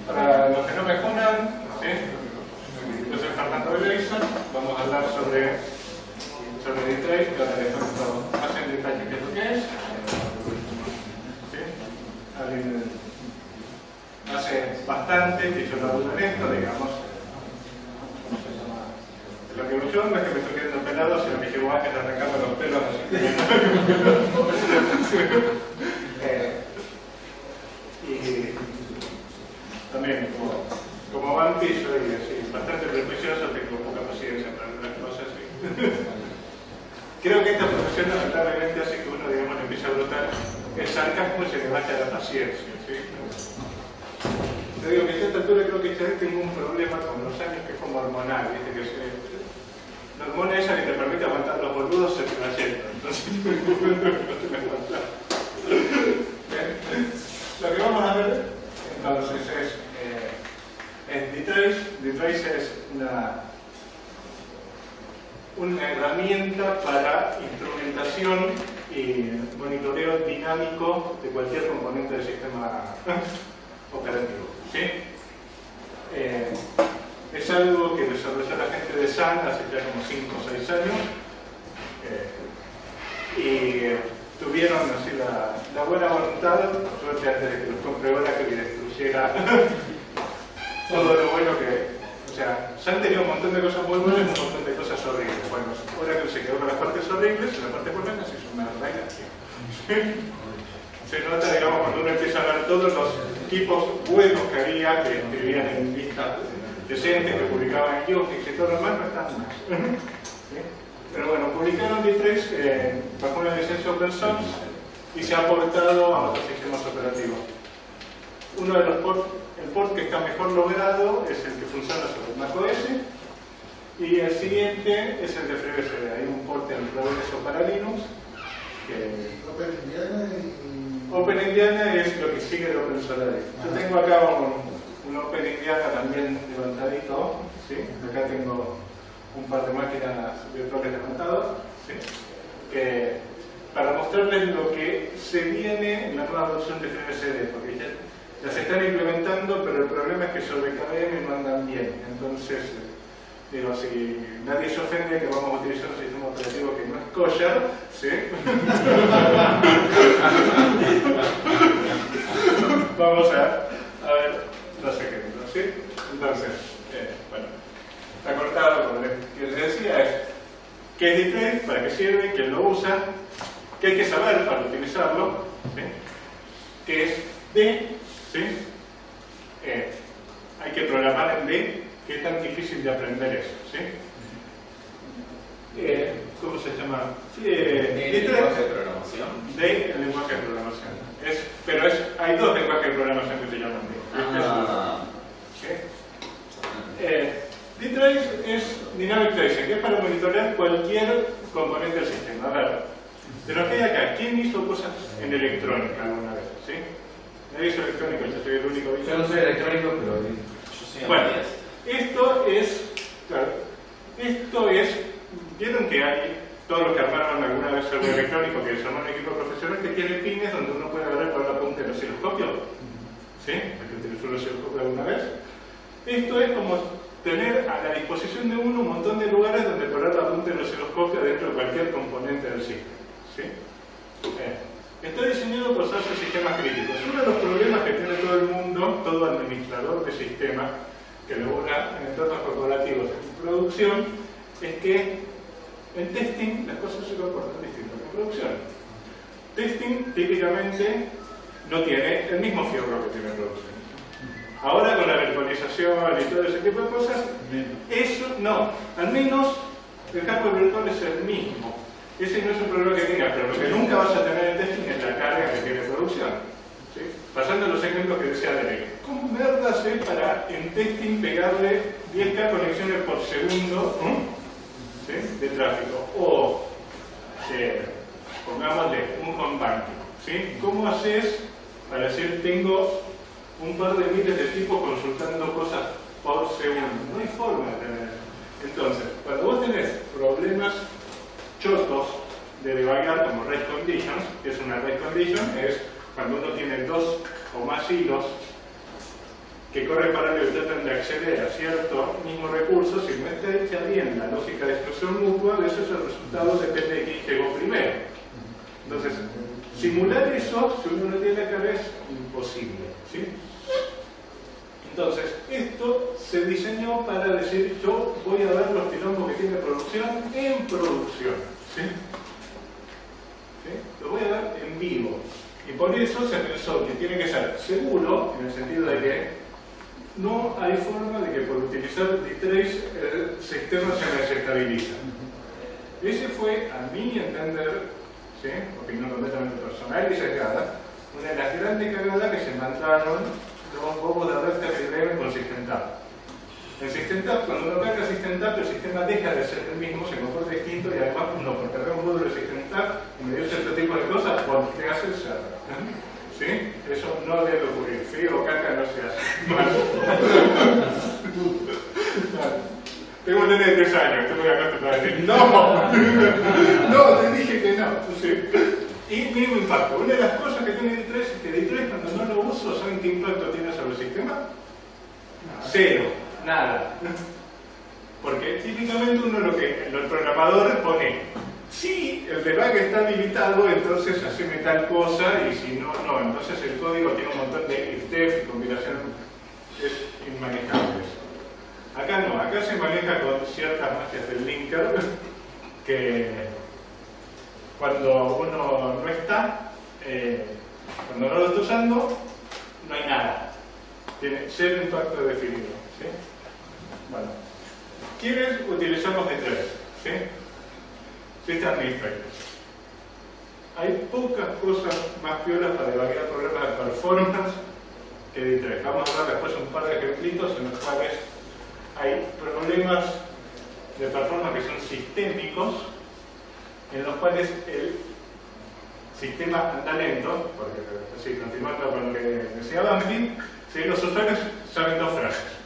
Para los que no me conozcan, ¿sí? Yo soy Fernando Beleiza, vamos a hablar sobre D-Trace, que ahora les cuento más en detalle qué es lo que es. ¿Sí? Hace bastante que yo laburo en esto, digamos. Lo que yo no es que me estoy quedando pelado, sino que llevo años arrancando los pelos, así que... y también, como Banti, soy así, bastante prejuicioso, tengo poca paciencia para algunas cosas. ¿Sí? Creo que esta profesión lamentablemente hace que uno, digamos, empiece a brotar el sarcasmo y se le vaya la paciencia. ¿Sí? Te digo que a esta altura creo que ya tengo un problema con los años que es como hormonal, ¿viste? Que la hormona esa que te permite aguantar los boludos se te la lleva. Entonces, lo que vamos a ver entonces es D-Trace. D-Trace es una herramienta para instrumentación y monitoreo dinámico de cualquier componente del sistema operativo. ¿Sí? Es algo que desarrolló la gente de Sun hace ya como 5 o 6 años y tuvieron así la buena voluntad, por suerte antes de que los compre Oracle y destruyera todo lo bueno que... O sea, Sun tenía un montón de cosas muy buenas y un montón de cosas horribles. Bueno, Oracle se quedó con las partes horribles y las partes buenas hizo una reina. Se nota, digamos, cuando uno empieza a ver todos los tipos buenos que había, que escribían en listas decentes, que publicaban en Unix y todo lo demás, no están más. ¿Sí? Pero bueno, publicaron D-Trace bajo una licencia open source y se ha portado a otros sistemas operativos. Uno de los el port que está mejor logrado es el que funciona sobre macOS y el siguiente es el de FreeBSD. Hay un port en Progreso para Linux que... OpenIndiana es lo que sigue de OpenSolaris. Yo tengo acá un OpenIndiana también levantadito, ¿sí? Acá tengo un par de máquinas virtuales levantadas, ¿sí? Para mostrarles lo que se viene en la nueva versión de FreeBSD, porque ya se están implementando, pero el problema es que sobre KVM no andan bien. Entonces, digo, si nadie se ofende que vamos a utilizar un sistema operativo que no es kosher, ¿sí? Vamos a ver los ejemplos, ¿sí? Entonces, bueno, está cortado, como les decía, es qué es D-Trace, para qué sirve, quién lo usa, qué hay que saber para utilizarlo, ¿sí? ¿Qué es D? ¿Sí? Hay que programar en D. ¿Qué tan difícil de aprender eso? ¿Sí? ¿Cómo se llama? ¿El lenguaje de programación? D, el lenguaje de programación. Pero hay dos lenguajes de programación que se llaman D. ¿Sí? D-Trace es Dynamic Tracing, que es para monitorear cualquier componente del sistema. A ver, de lo que hay acá, ¿quién hizo cosas en electrónica alguna vez? ¿Sí? Nadie hizo electrónico, yo soy el único bicho. Yo no soy electrónico, pero yo soy bueno, esto es, vieron que hay todos los que armaron alguna vez algo electrónico, que desarman un equipo profesional que tiene pines donde uno puede agarrar con la punta del osciloscopio. ¿Sí? El que utilizó el osciloscopio alguna vez. Esto es como tener a la disposición de uno un montón de lugares donde poner la punta del osciloscopio dentro de cualquier componente del sistema. ¿Sí? Está diseñado para usarse en sistemas críticos. Uno de los problemas que tiene todo el mundo, todo administrador de sistemas que labora en entornos corporativos en producción, es que en testing las cosas se comportan distinto que en producción. Testing típicamente no tiene el mismo fierro que tiene producción. Ahora con la virtualización y todo ese tipo de cosas, eso no, al menos el hardware virtual es el mismo. Ese no es un problema que tengas, pero lo que nunca vas a tener en testing es la carga que tiene producción. ¿Sí? Pasando a los ejemplos que decía Derek. ¿Cómo merda hacer para en testing pegarle 10K conexiones por segundo, ¿sí? de tráfico? O, pongámosle, un home banking. ¿Sí? ¿Cómo haces para decir tengo un par de miles de tipos consultando cosas por segundo? No hay forma de tener. Entonces, cuando vos tenés problemas chotos de debugar como race conditions, que es una race condition, es cuando uno tiene dos o más hilos que corre paralelo y tratan de acceder a cierto mismo recurso, si no está hecha bien la lógica de exclusión mutua, de eso el resultado depende de quién llegó primero. Entonces, simular eso, si uno no tiene la cara, es imposible, ¿sí? Entonces, esto se diseñó para decir, yo voy a ver los quilombos que tiene producción en producción, ¿sí? ¿Sí? Lo voy a ver en vivo. Y por eso se pensó que tiene que ser seguro, en el sentido de que no hay forma de que por utilizar D-Trace el sistema se desestabiliza. Ese fue, a mi entender, ¿sí?, opinión completamente personal y sesgada, una de las grandes cagadas que se mandaron los bobos de red terrible con SystemTap. En SystemTap, cuando uno carga SystemTap, el sistema deja de ser el mismo, se comporta distinto y además uno, por cargar un módulo de SystemTap y me dio cierto tipo de cosas, porque hace el server. ¿Sí? Eso no debe ocurrir. Frío o caca no se hace. Tengo un nene de 3 años, estoy muy acostumbrado a decir ¡no! No, te dije que no. Sí. Y mínimo impacto. Una de las cosas que tiene D3 es que D3 cuando no lo uso, ¿saben qué impacto tiene sobre el sistema? Cero. Nada. Porque típicamente uno el programador pone, si el debug está habilitado, entonces haceme tal cosa, y si no, no. Entonces el código tiene un montón de if-def y combinación, es inmanejable eso. Acá no, acá se maneja con ciertas magias del linker, que cuando uno no está, cuando no lo está usando, no hay nada. Tiene cero impacto definido, ¿sí? Bueno, ¿quieres utilizar los D3? ¿Sí? System Administrators. Hay pocas cosas más piolas para evaluar problemas de performance que D3. Vamos a hablar después un par de ejemplitos en los cuales hay problemas de performance que son sistémicos, en los cuales el sistema anda lento, porque así, continuando con lo que decía Bambi, ¿sí? Los usuarios saben dos frases.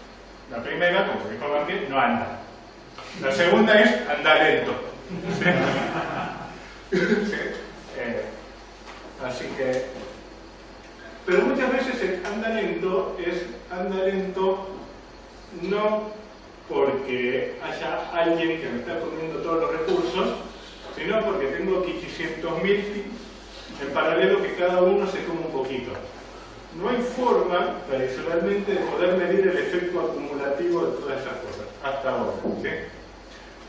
La primera, como dijo Bambi, no anda. La segunda es anda lento. ¿Sí? ¿Sí? Así que, pero muchas veces el anda lento es anda lento no porque haya alguien que me está comiendo todos los recursos, sino porque tengo 500.000 en paralelo que cada uno se come un poquito. No hay forma, tradicionalmente, de poder medir el efecto acumulativo de todas esas cosas, hasta ahora, ¿sí?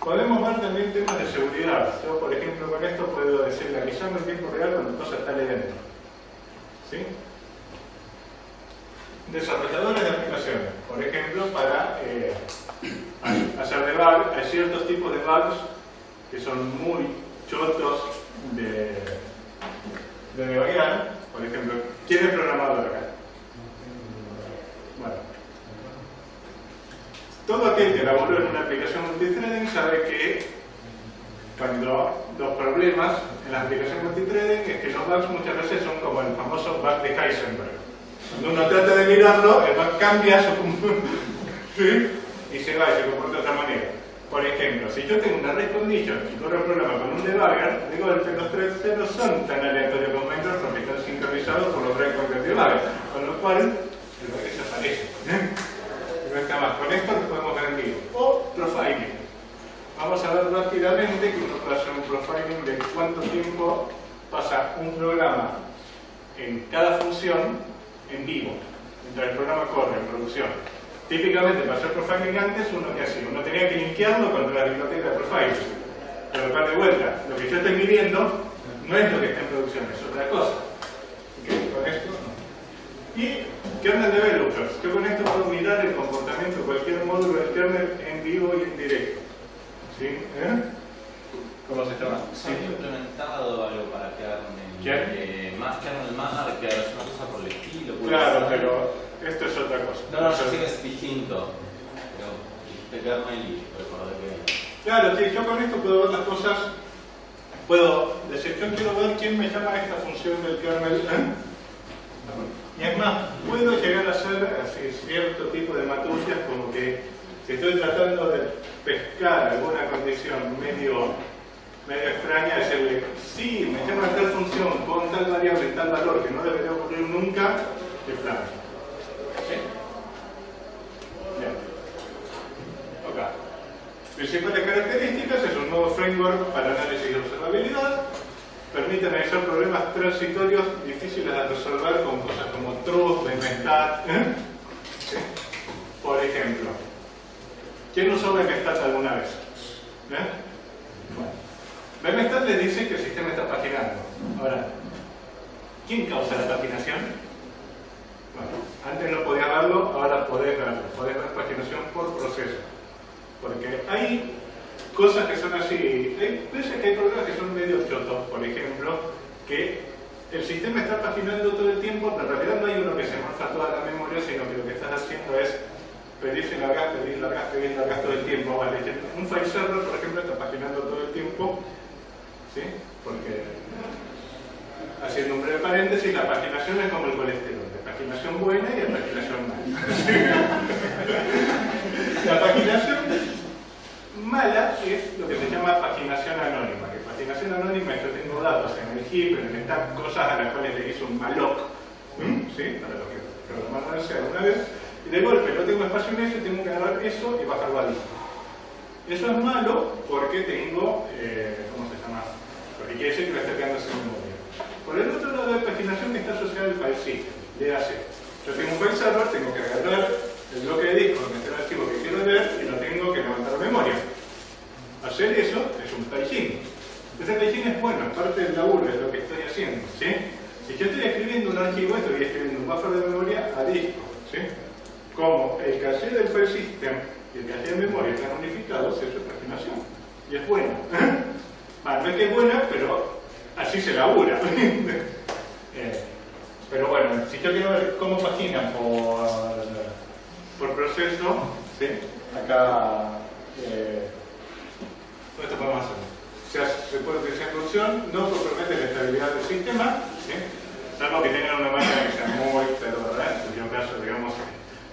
Podemos ver también temas de seguridad. Yo, por ejemplo, con esto puedo decirle que llame en tiempo real cuando la cosa está leyendo, ¿sí? Desarrolladores de aplicaciones, por ejemplo, para hacer debug. Hay ciertos tipos de bugs que son muy chotos de debuguear. Por ejemplo, ¿quién es programador acá? Bueno, todo aquel que elaboró en una aplicación multithreading sabe que cuando los problemas en la aplicación multithreading es que los bugs muchas veces son como el famoso bug de Heisenberg. Cuando uno trata de mirarlo, el bug cambia ¿sí? Y se va y se comporta de otra manera. Por ejemplo, si yo tengo una race condition y corro el programa con un debugger, de golpe los threads no son tan aleatorios como entran porque están sincronizados por los breakpoints del debugger, con lo cual el bug desaparece. No está más. Con esto lo podemos ver en vivo. O profiling. Vamos a ver rápidamente que uno puede hacer un profiling de cuánto tiempo pasa un programa en cada función en vivo, mientras el programa corre en producción. Típicamente, para hacer profiling antes, uno que hacía, uno tenía que linkearlo contra la biblioteca de profiling. Pero para de vuelta, lo que yo estoy midiendo no es lo que está en producción, es otra cosa. ¿Okay? Con esto no. ¿Y kernel developers? Yo con esto puedo mirar el comportamiento de cualquier módulo del kernel en vivo y en directo. ¿Sí? ¿Cómo se llama? ¿Se había implementado algo para kernel? Más kernel marker, es una cosa por el estilo. Claro, pero esto es otra cosa. No, yo sé que es distinto. Pero este kernel y recordé que... Claro, sí, yo con esto puedo ver las cosas. Puedo decir, yo quiero ver quién me llama a esta función del kernel. Y además, puedo llegar a hacer así, cierto tipo de matullas, como que si estoy tratando de pescar alguna condición medio extraña, decirle, sí, me llama a tal función con tal variable, tal valor que no debería ocurrir nunca, que flash. ¿Sí? Principales características: es un nuevo framework para análisis y observabilidad. Permite analizar problemas transitorios difíciles de resolver con cosas como truth, Memestat. ¿Sí? Por ejemplo, ¿quién usó Memestat alguna vez? Bueno, Memestat le dice que el sistema está paginando. Ahora, ¿quién causa la paginación? Bueno, antes no podías verlo, ahora podés verlo. Podés ver paginación por proceso. Porque hay cosas que son así. Hay veces que hay problemas que son medio chotos. Por ejemplo, que el sistema está paginando todo el tiempo, pero en realidad no hay uno que se morfa toda la memoria, sino que lo que estás haciendo es pedir y largas, pedir, largas, pedir, largas todo el tiempo. Vale, un file server, por ejemplo, está paginando todo el tiempo, ¿sí? Porque, haciendo un breve paréntesis, la paginación es como el colesterol: hay paginación buena y hay paginación mala. La paginación mala es lo que se llama paginación anónima. Que paginación anónima es: yo tengo datos en el heap, en estas cosas a las cuales le hizo un malloc, ¿sí? Para lo que programaron alguna vez. Y de golpe no tengo espacio en eso y tengo que agarrar eso y bajarlo al disco. Eso es malo porque tengo, ¿cómo se llama? Porque quiere decir que me está quedando sin memoria. Por el otro lado de paginación que está asociado al file system, DAC. Yo tengo un file server, tengo que agarrar el bloque de disco donde está el archivo que quiero leer y lo tengo que levantar a memoria. Hacer eso es un paging. Ese paging es bueno, es parte del laburo, es lo que estoy haciendo, ¿sí? Si yo estoy escribiendo un archivo, estoy escribiendo un buffer de memoria a disco, ¿sí? Como el caché del file system y el caché de memoria están unificados, eso es paginación. Y es buena. Bueno, no es que es buena, pero así se labura. Pero bueno, si yo quiero ver cómo paginan por proceso, ¿sí? Acá esto podemos hacer. O sea, se puede utilizar en función, no compromete la estabilidad del sistema, ¿sí? Salvo que tengan una máquina que sea muy perversa. En un caso, digamos,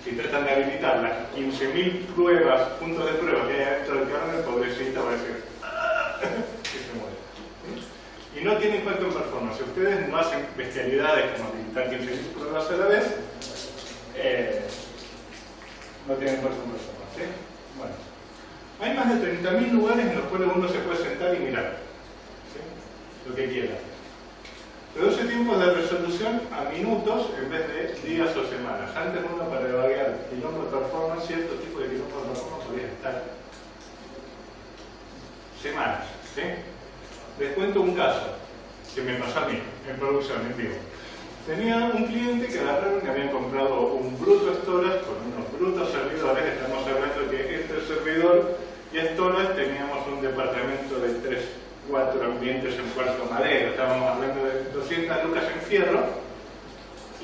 si tratan de habilitar las 15.000 pruebas, puntos de prueba que hay dentro del kernel, pobrecita va a decir que se muere. ¿Sí? Y no tiene impacto en performance. Si ustedes no hacen bestialidades como habilitar 15.000 pruebas a la vez, no tienen impacto en performance. ¿Sí? Bueno. Hay más de 30.000 lugares en los cuales uno se puede sentar y mirar, ¿sí? Lo que quiera. Reduce tiempos de resolución a minutos en vez de días o semanas. Antes uno, para evaluar quilombo de performance, cierto tipo de quilombo de performance podía estar semanas, ¿sí? Les cuento un caso que me pasó a mí en producción, en vivo. Tenía un cliente que agarraron y habían comprado un bruto storage con unos brutos servidores. Estamos hablando que este servidor y storage teníamos un departamento de 3-4 ambientes en Puerto Madero. Estábamos hablando de 200 lucas en fierro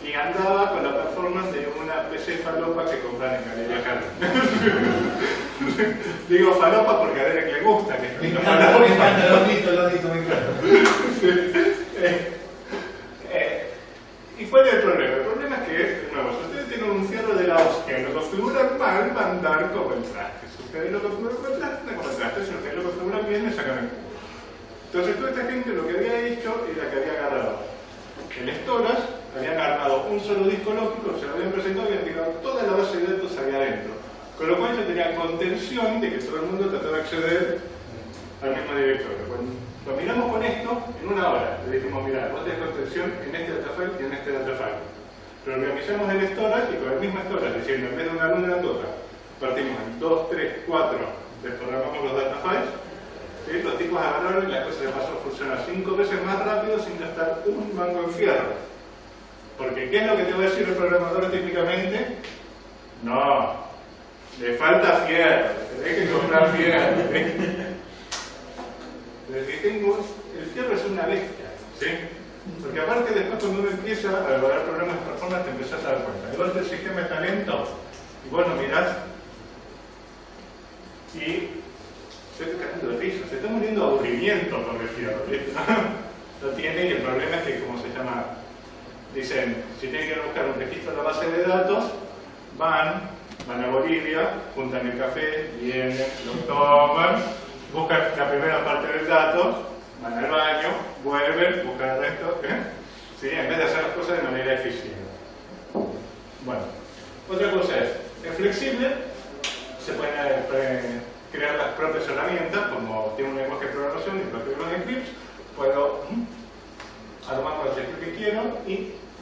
y andaba con la performance de una PC falopa que compran en Galería Carlos. Digo falopa porque a Derek le gusta que esté falopa. Lo dijo, me encanta. ¿Y cuál es el problema? El problema es que, de nuevo, si ustedes tienen un fierro de la hostia y lo configuran mal, van a andar como el traste. Si ustedes lo configuran como el traste, no como el traste. Si ustedes lo configuran bien, le sacan el culo. Entonces, toda esta gente lo que había hecho era que había agarrado el storage, habían armado un solo disco lógico, se lo habían presentado y habían tirado toda la base de datos ahí adentro. Con lo cual, yo tenía contención de que todo el mundo trataba de acceder al mismo directorio. Lo miramos con esto en una hora. Le dijimos, mirá, vos tenés contención en este datafile y en este datafile. Pero organizamos el storage y con el mismo storage, diciendo, en vez de una luna total, partimos en 2, 3, 4, desprogramamos los datafiles. ¿Sí? Los tipos agarraron y la cosa de paso funciona 5 veces más rápido sin gastar un mango en fierro. Porque, ¿qué es lo que te va a decir el programador típicamente? No, le falta fierro, tenés que comprar fierro. El fierro es una bestia, ¿sí? Porque aparte después cuando uno empieza a evaluar problemas de performance te empezás a dar cuenta. De golpe el sistema está lento y vos lo mirás y se está cayendo de risa, se está muriendo de aburrimiento por el fierro, ¿viste? Lo tiene y el problema es que, ¿cómo se llama? Dicen, si tienen que buscar un registro de la base de datos, van a Bolivia, juntan el café, vienen, lo toman, buscan la primera parte del dato, van al baño, vuelven, buscan el resto, ¿sí? En vez de hacer las cosas de manera eficiente. Bueno, otra cosa es flexible, se pueden crear las propias herramientas, como tiene un lenguaje de programación y propio los scripts, puedo armar el script que quiero y,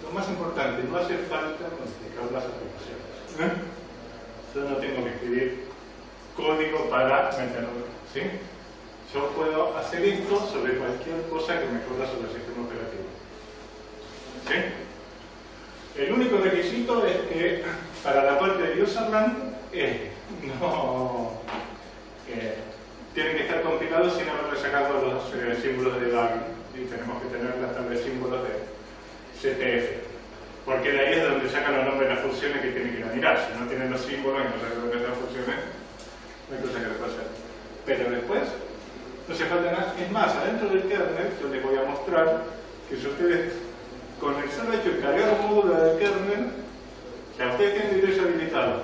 lo más importante, no hace falta complicar las aplicaciones. Yo no tengo que escribir código para meterlo, ¿sí? Yo puedo hacer esto sobre cualquier cosa que me ocurra sobre el sistema operativo. ¿Sí? El único requisito es que para la parte de userland tienen que estar compilados sin haberle sacado los símbolos de debugging, y tenemos que tener las tablas de símbolos de CTF, porque de ahí es donde sacan los nombres de las funciones que tienen que ir a mirar. Si no tienen los símbolos y no saben dónde están las funciones, no hay cosa que les pueda hacer. Pero después no hace falta nada. Es más, adentro del kernel yo les voy a mostrar que si ustedes, con el solo hecho de cargar un módulo del kernel, o sea, ustedes tienen directo habilitado,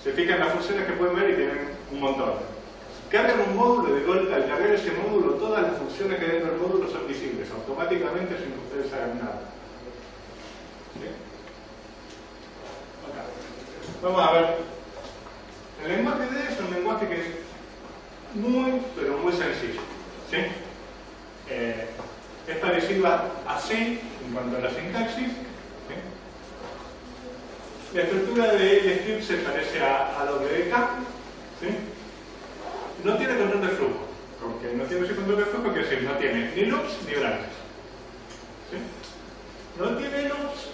se fijan en las funciones que pueden ver y tienen un montón. Cargan un módulo y de golpe, al cargar ese módulo, todas las funciones que hay dentro del módulo son visibles automáticamente sin que ustedes hagan nada. ¿Sí? Okay. Vamos a ver. El lenguaje D es un lenguaje que es muy, pero muy sencillo. ¿Sí? Es parecido a C en cuanto a la sintaxis. ¿Sí? La estructura del script se parece a WK. ¿Sí? No tiene control de flujo. Porque no tiene ese control de flujo, quiere decir, no tiene ni loops ni branches. ¿Sí? No tiene loops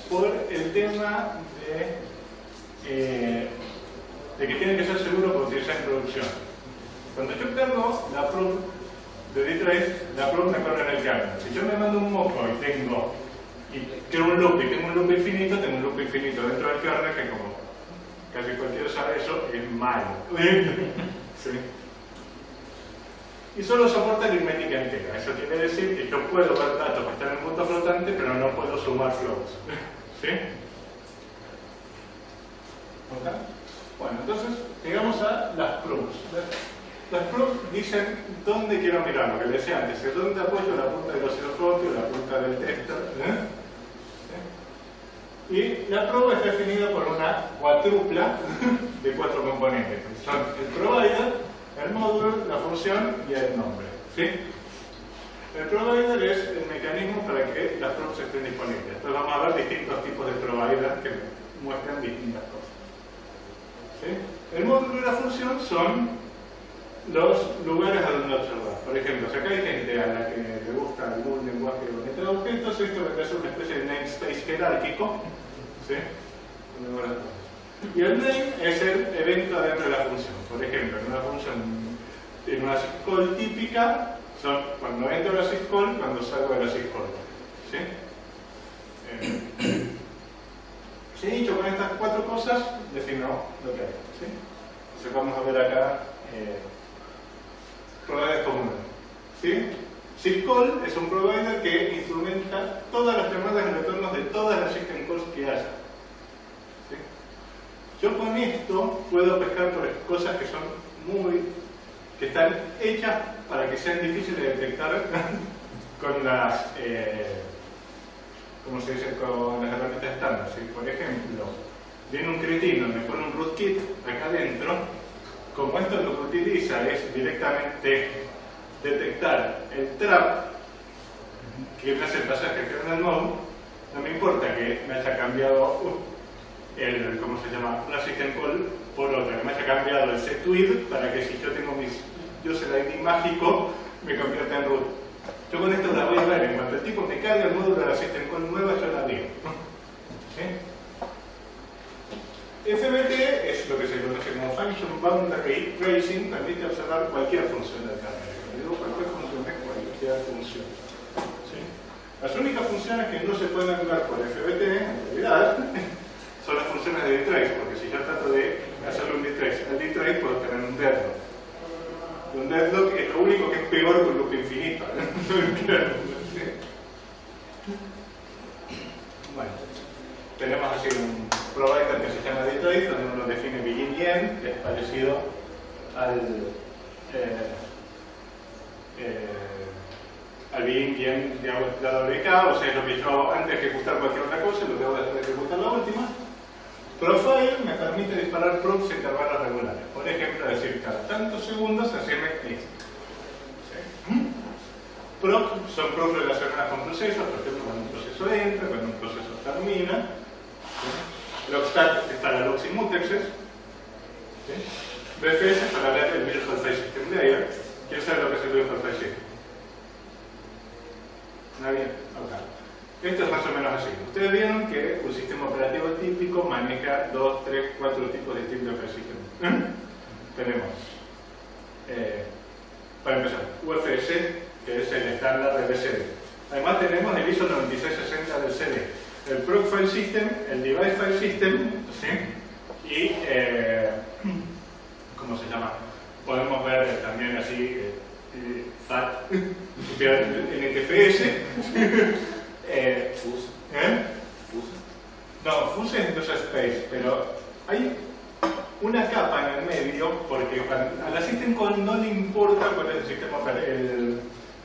por el tema de que tiene que ser seguro para utilizar en producción. Cuando yo cargo la proof de D-Trace, la proof me corre en el kernel. Si yo me mando un moco y quiero un loop y tengo un loop infinito, tengo un loop infinito dentro del kernel que, como casi cualquiera sabe eso, es malo. ¿Sí? Y solo soporta aritmética entera. Eso quiere decir que yo puedo ver datos que están en punto flotante, pero no puedo sumar floats. ¿Sí? ¿Okay? Bueno, entonces llegamos a las proofs. Las proofs dicen dónde quiero mirar, lo que les decía antes, es dónde apoyo la punta del osciloscopio, la punta del tester. ¿Sí? Y la proof es definida por una cuadrupla de 4 componentes. Son el provider, el módulo, la función y el nombre. ¿Sí? El provider es el mecanismo para que las proofs estén disponibles. Entonces vamos a ver distintos tipos de provider que muestran distintas cosas. ¿Sí? El módulo y la función son los lugares a donde observar. Por ejemplo, si acá hay gente a la que le gusta algún lenguaje de orientado a objetos, esto vendrá a ser una especie de namespace jerárquico. ¿Sí? Y el name es el evento adentro de la función. Por ejemplo, en una función, en una syscall típica, son cuando entro a la syscall, cuando salgo de la syscall. ¿Sí? Si he dicho con estas 4 cosas, defino lo que hay. ¿Sí? Entonces vamos a ver acá providers comunes. ¿Sí? Syscall es un provider que instrumenta todas las llamadas y retornos de todas las system calls que haya. ¿Sí? Yo con esto puedo pescar por cosas que son que están hechas para que sean difíciles de detectar con las ¿cómo se dice? Con las herramientas estándar. Si, por ejemplo, viene un cretino y me pone un rootkit acá adentro, como esto lo que utiliza es directamente detectar el trap que me hace el pasaje al kernel mode, no me importa que me haya cambiado ¿cómo se llama? Una system call por otra, que me haya cambiado el setwid para que si yo tengo mis user ID mágico me convierta en root. Yo con esto la voy a ver, en cuanto el tipo me carga el módulo de la system call nueva, yo la digo. ¿Sí? FBT es lo que se conoce como Function Boundary Tracing, permite observar cualquier función del kernel. Digo cualquier función, es cualquier función. ¿Sí? Las únicas funciones que no se pueden angular por FBT, en realidad, son las funciones de dtrace, porque si yo trato de hacerle un dtrace al dtrace, puedo tener un deadlock. Un deadlock es lo único que es peor que un loop infinito. Bueno, tenemos así un provider que se llama dtrace, donde uno define begin y end, que es parecido al begin y end de AWK, o sea, es lo que yo hago antes de ejecutar cualquier otra cosa, lo que hago después de ejecutar la última. Profile me permite disparar proofs a intervalos regulares. Por ejemplo, decir cada tantos segundos hacerme esto. ¿Sí? Proc son proofs relacionados con procesos, por ejemplo, cuando un proceso entra, cuando un proceso termina. ¿Sí? Logstat es para logs y mutexes. ¿Sí? BFS es para leer el Virtual File System Layer. ¿Quién sabe lo que es el Virtual File System? ¿Nadie? Ok. Esto es más o menos así. Ustedes vieron que un sistema operativo típico maneja 2, 3, 4 tipos distintos de sistemas. Tenemos, para empezar, UFS, que es el estándar del CD. Además tenemos el ISO 9660 del CD, el Proc File System, el Device File System, ¿sí? Y, ¿cómo se llama? Podemos ver también así, FAT, NTFS. Fuse. Fuse. No, Fuse es User Space, pero hay una capa en el medio porque a la System Call no le importa cuál es el sistema, el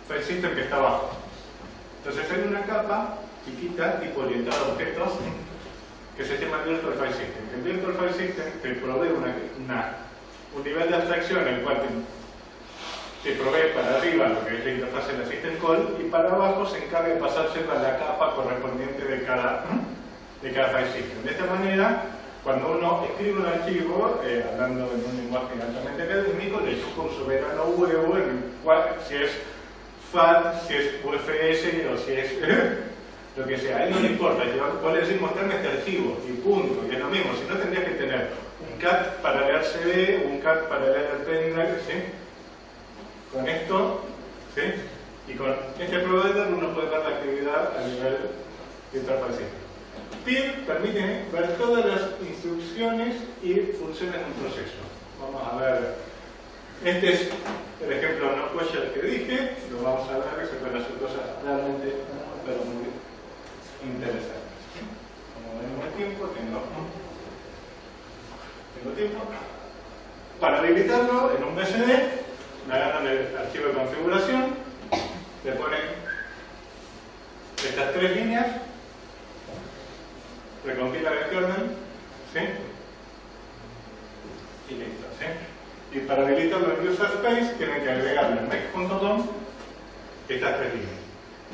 file system que está abajo. Entonces hay una capa chiquita, tipo orientada a objetos, que se llama Virtual File System. El Virtual File System te provee un nivel de abstracción en el cual te provee para arriba lo que es la interfaz de la System Call y para abajo se encarga de pasárselo a la capa correspondiente de cada file system. De esta manera, cuando uno escribe un archivo, hablando en un lenguaje altamente académico, le chupa un soberano huevo en el cual, si es FAT, si es UFS o si es lo que sea. A él no le importa, vos le decís mostrarme este archivo y punto, y es lo mismo. Si no, tendrías que tener un CAT para leer CD, un CAT para leer el pendrive, ¿sí? Con esto, ¿sí? Y con este provider uno puede ver la actividad a nivel de interfaz. PIR permite ver todas las instrucciones y funciones de un proceso. Vamos a ver. Este es el ejemplo no question que dije. Lo vamos a ver, que se pueden hacer cosas realmente muy interesantes. Como tenemos tiempo, tengo tiempo. Para habilitarlo en un BSD, me agarran el archivo de configuración, le ponen estas 3 líneas, recompilan el kernel, ¿sí? Y listo, ¿sí? Y para habilitarlo en User Space tienen que agregarle en make.com estas 3 líneas.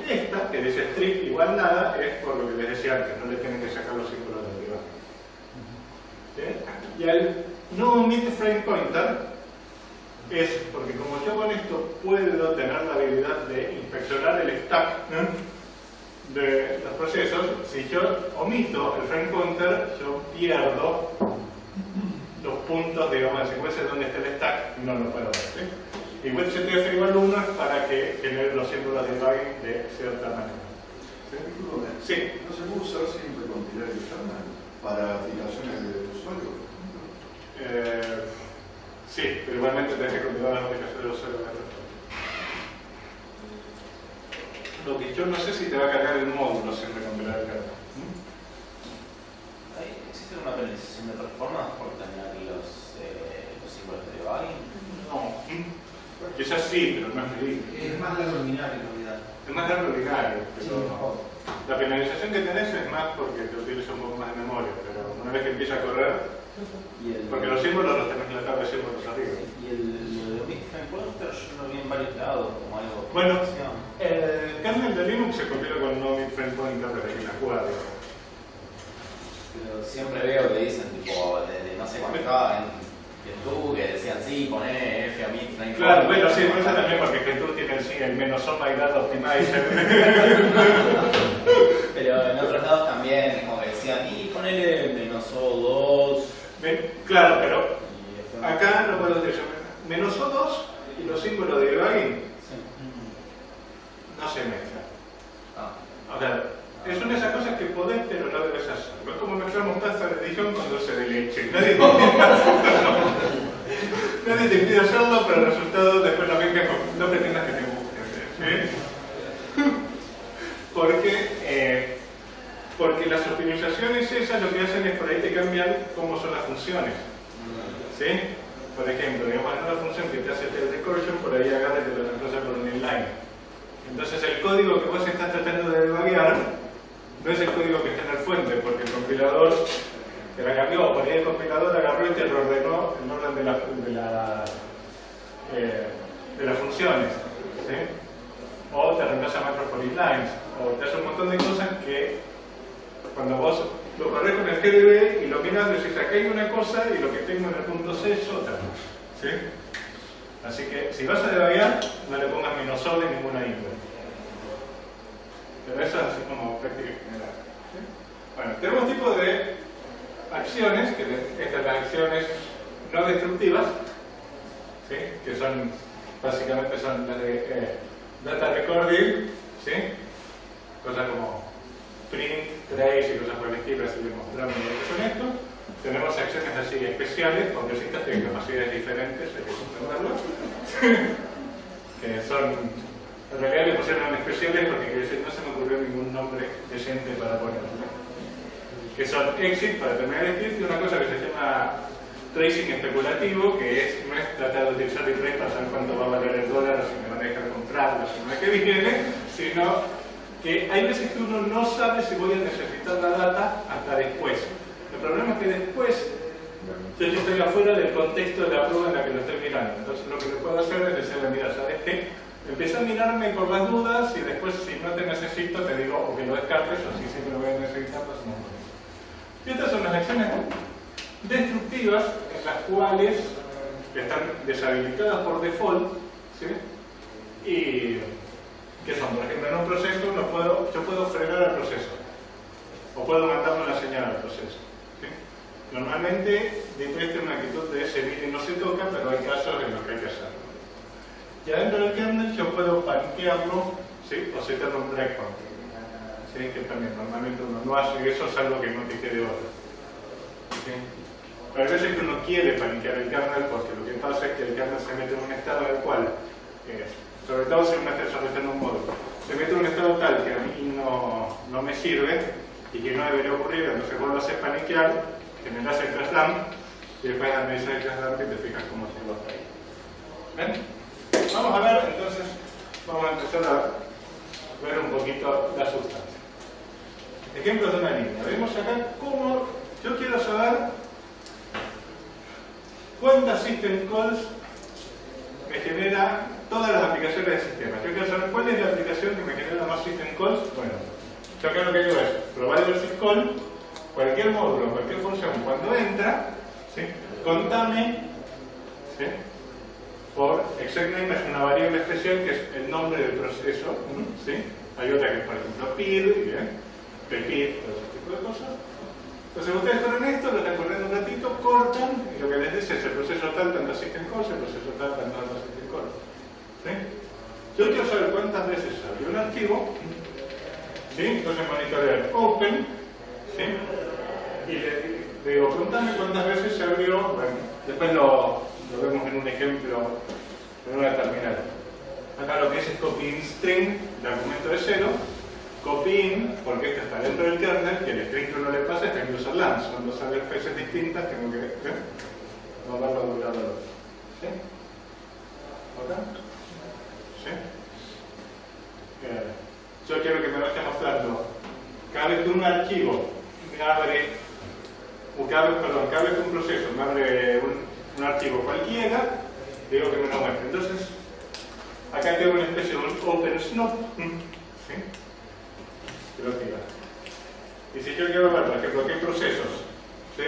Esta, que dice strip igual nada, es por lo que les decía antes, no le tienen que sacar los símbolos de arriba. ¿Sí? Y al no omit frame pointer es porque como yo con esto puedo tener la habilidad de inspeccionar el stack de los procesos, si yo omito el frame pointer, yo pierdo los puntos, digamos, en secuencia donde está el stack y no lo puedo ver. ¿Sí? Y WebCTF igual 1 es para que genere los símbolos de debugging de cierta manera. ¿Sí? ¿Sí? ¿No se puede usar siempre compilar el kernel para aplicaciones de usuario? Sí, pero igualmente tenés que compilar las aplicaciones de usuario. Lo que yo no sé si te va a cargar el módulo sin recompilar el kernel. ¿Existe una penalización de performance por tener los símbolos de debugging? No. Quizás sí, pero no es ridículo. Es más largo binario en realidad. Es más largo binario, Sí, pero mejor. la penalización que tenés es más porque te utiliza un poco más de memoria, pero una vez que empieza a correr, porque los símbolos los tenés en la tabla de símbolos arriba. Y el de omit frame pointer yo lo vi en varios lados como algo. Bueno, el kernel de Linux se compila con no omit frame pointer desde que la jugada. Pero siempre veo que dicen tipo de no sé cuánto estaba en YouTube que decían sí, poné F omit frame pointer. Claro, bueno, sí, por eso también porque YouTube tiene el menos oh my god optimizer. Pero en otros lados también como que decían y ponele menos O2. Claro, pero acá no puedo decir menos O2 y los símbolos de debugging no se mezclan. O sea, es una de esas cosas que podés, pero no debes hacer. Es como mezclar mostaza de Dijon con dulce de leche. Nadie te pide hacerlo, pero el resultado después no pretendas que te guste. ¿Sí? Porque las optimizaciones esas lo que hacen es por ahí te cambian cómo son las funciones. ¿Sí? Por ejemplo, digamos, en una función que te hace el recursion, por ahí agarra y te lo reemplaza por un inline. Entonces el código que vos estás tratando de debuguear no es el código que está en el fuente, porque el compilador que la cambió, por ahí el compilador agarró y te reordenó el orden de las funciones, ¿sí? O te reemplaza macros por inlines, o te hace un montón de cosas que cuando vos lo corres con el GDB y lo miras, decís, acá hay una cosa y lo que tengo en el punto C es otra, ¿sí? Así que si vas a debuguear, no le pongas -o de ninguna índole. Pero eso es así como práctica general, ¿sí? Bueno, tenemos tipos de acciones, que estas son las acciones no destructivas, ¿sí? Que son, básicamente son las de data recording, ¿sí? Cosas como print, trace y cosas por el estilo, así demostramos lo que son esto. Tenemos acciones así especiales, pobrecitas, que tienen capacidades diferentes, hay que comprenderlo. Que son, en realidad le pusieron especiales porque no se me ocurrió ningún nombre decente para ponerlo, ¿no? Que son exit para terminar el script y una cosa que se llama tracing especulativo, que no es tratar de utilizar el trace para saber cuánto va a valer el dólar o si me van a dejar comprarlo la semana que viene, sino que hay veces que uno no sabe si voy a necesitar la data hasta después. El problema es que después yo estoy afuera del contexto de la prueba en la que lo estoy mirando. Entonces lo que le puedo hacer es decirle, mira, ¿sabes qué? Empieza a mirarme por las dudas y después si no te necesito te digo o que lo descartes o si sí que lo voy a necesitar, pues no. Y estas son las acciones destructivas en las cuales están deshabilitadas por default, ¿sí? Y que son, por ejemplo, en un proceso yo puedo frenar el proceso o puedo mandarle una señal al proceso, ¿sí? Normalmente tiene una actitud de ese y no se toca, pero hay casos en los que hay que hacerlo. Y adentro del kernel yo puedo panquearlo, ¿sí? O setearlo un breakpoint, ¿sí? Que también normalmente uno no hace eso salvo que no te quede otra, ¿sí? Pero hay veces que uno quiere paniquear el kernel porque lo que pasa es que el kernel se mete en un estado en el cual, sobre todo si uno está desarrollando un módulo, se mete en un estado tal que a mí no me sirve y que no debería ocurrir, entonces vos lo haces paniquear, generás el crash dump y después analizas el crash dump y te fijas cómo se lo trae. ¿Ven? Vamos a ver, entonces, vamos a empezar a ver un poquito la sustancia. Ejemplos de una línea. Vemos acá cómo yo quiero saber cuántas system calls me genera todas las aplicaciones del sistema. Yo quiero saber cuál es la aplicación que me genera más system calls. Bueno, yo acá lo que digo es provider syscall, cualquier módulo, cualquier función, cuando entra, ¿sí? Contame, ¿sí? Por execname es una variable especial que es el nombre del proceso, ¿sí? Hay otra que es, por ejemplo, PID, ¿bien? PID, todo ese tipo de cosas. Entonces ustedes ponen esto, lo están corriendo un ratito, cortan, y lo que les dice es el proceso tal, tantas system calls, el proceso tal, tantas system calls, ¿sí? Yo quiero saber cuántas veces abrió un archivo, ¿sí? Entonces monitorear open, ¿sí? Y le digo, contame cuántas veces se abrió, bueno, después lo vemos en un ejemplo, en una terminal. Acá lo que es copy in string, el argumento es 0, copy in, porque esto está dentro del kernel, que el string que uno le pasa está en user land, son dos advertencias distintas, tengo que moverlo de un lado al otro. ¿Sí? ¿Acá? ¿Sí? Yo quiero que me vaya mostrando cada vez que un archivo me abre, o cada vez que un proceso me abre un archivo cualquiera, digo que me lo muestre. Entonces, acá tengo una especie de un open snoop, ¿sí? Que lo tira. Y si yo quiero ver, por ejemplo, qué procesos, ¿sí?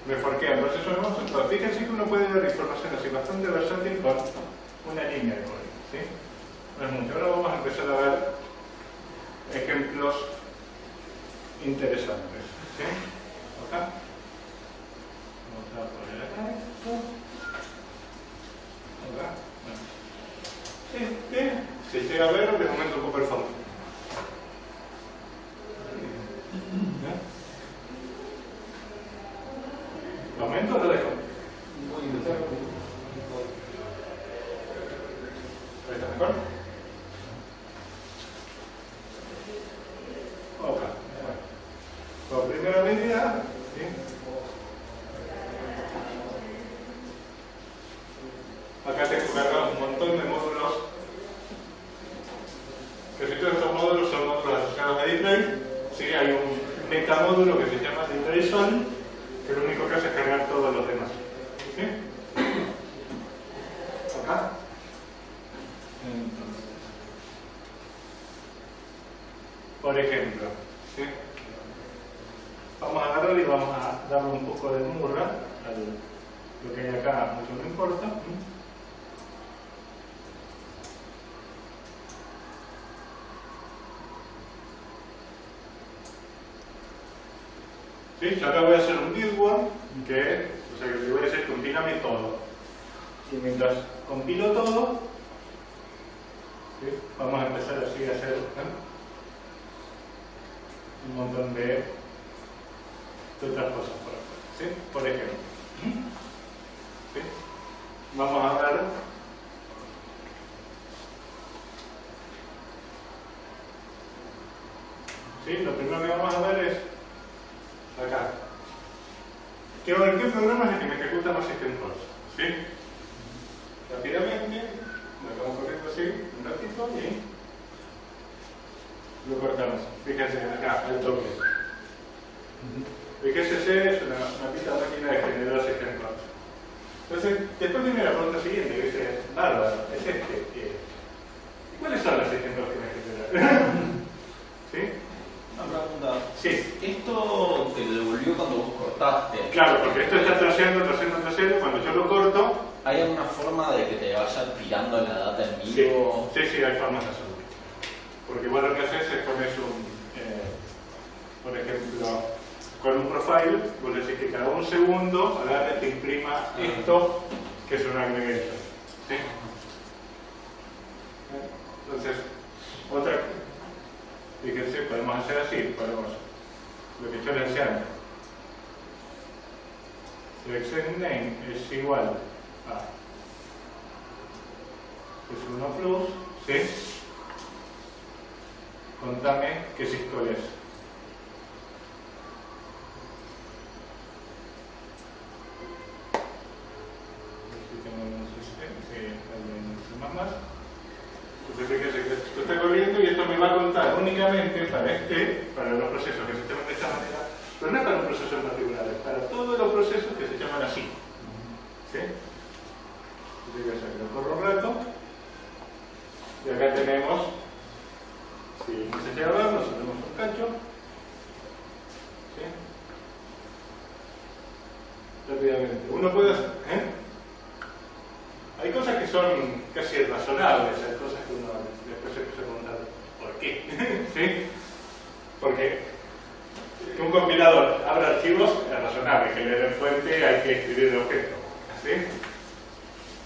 Me forquean procesos nuevos, entonces fíjense que uno puede ver información así bastante versátil con una línea de código, ¿sí? No es mucho. Ahora vamos a empezar a ver ejemplos interesantes, ¿sí? Acá. Vamos a poner acá esto. Acá. Bueno. Si llega a ver, de momento ocupa el fondo. ¿Lo aumento o lo dejo? ¿Ahí está mejor? Ok, bueno. Por primera medida, ¿sí? Acá tengo cargados un montón de módulos. Casi todos estos módulos son módulos asociados a dtrace. ¿Sí? Hay un metamódulo que se llama dtraceOn, que lo único que hace es cargar todos los demás. ¿Sí? Acá. Entonces, por ejemplo, ¿sí? Vamos a agarrar y vamos a darle un poco de murra a lo que hay acá, mucho no importa. ¿Sí? Yo acá voy a hacer un build one que, o sea, que le voy a decir compilame todo. Y mientras compilo todo, ¿sí? Vamos a empezar así a hacer un montón de otras cosas por acá. ¿Sí? Por ejemplo, ¿sí? Vamos a ver ¿sí? Lo primero que vamos a ver es acá. Quiero ver qué programa es el que me ejecuta más system calls. ¿Sí? Rápidamente, lo vamos corriendo así un ratito y lo cortamos. Fíjense acá, al toque. El GCC es una pista máquina de generar system calls. Entonces, después viene la pregunta siguiente, que dice, bárbaro, es este. ¿Cuáles son las system calls que me generan? ¿Sí? Una pregunta. Sí. ¿Esto te lo devolvió cuando vos cortaste? Claro, porque esto está trayendo, cuando yo lo corto. ¿Hay alguna forma de que te vaya tirando la data en vivo? Sí, hay formas de hacerlo. Porque vos lo que haces es pones por ejemplo, con un profile, vos decís que cada un segundo agarre te imprima esto, que es un aggregator. ¿Sí? Entonces, fíjense, podemos hacer así, podemos, lo que yo les decía antes. Select name es igual a es 1 plus, ¿sí? Contame qué syscall es. Más. Entonces fíjense que esto está corriendo y esto me va a contar únicamente para los procesos que se llaman de esta manera, pero no es para un proceso en particular, es para todos los procesos que se llaman así. ¿Sí? Entonces lo corro un rato y acá tenemos, si no se llega a ver, nos ponemos un cacho. ¿Sí? Rápidamente. Uno puede hacer, hay cosas que son casi razonables, hay cosas que uno después se empieza a preguntar ¿por qué? ¿Sí? Porque que un compilador abra archivos es razonable, que le den fuente hay que escribir el objeto. ¿Sí?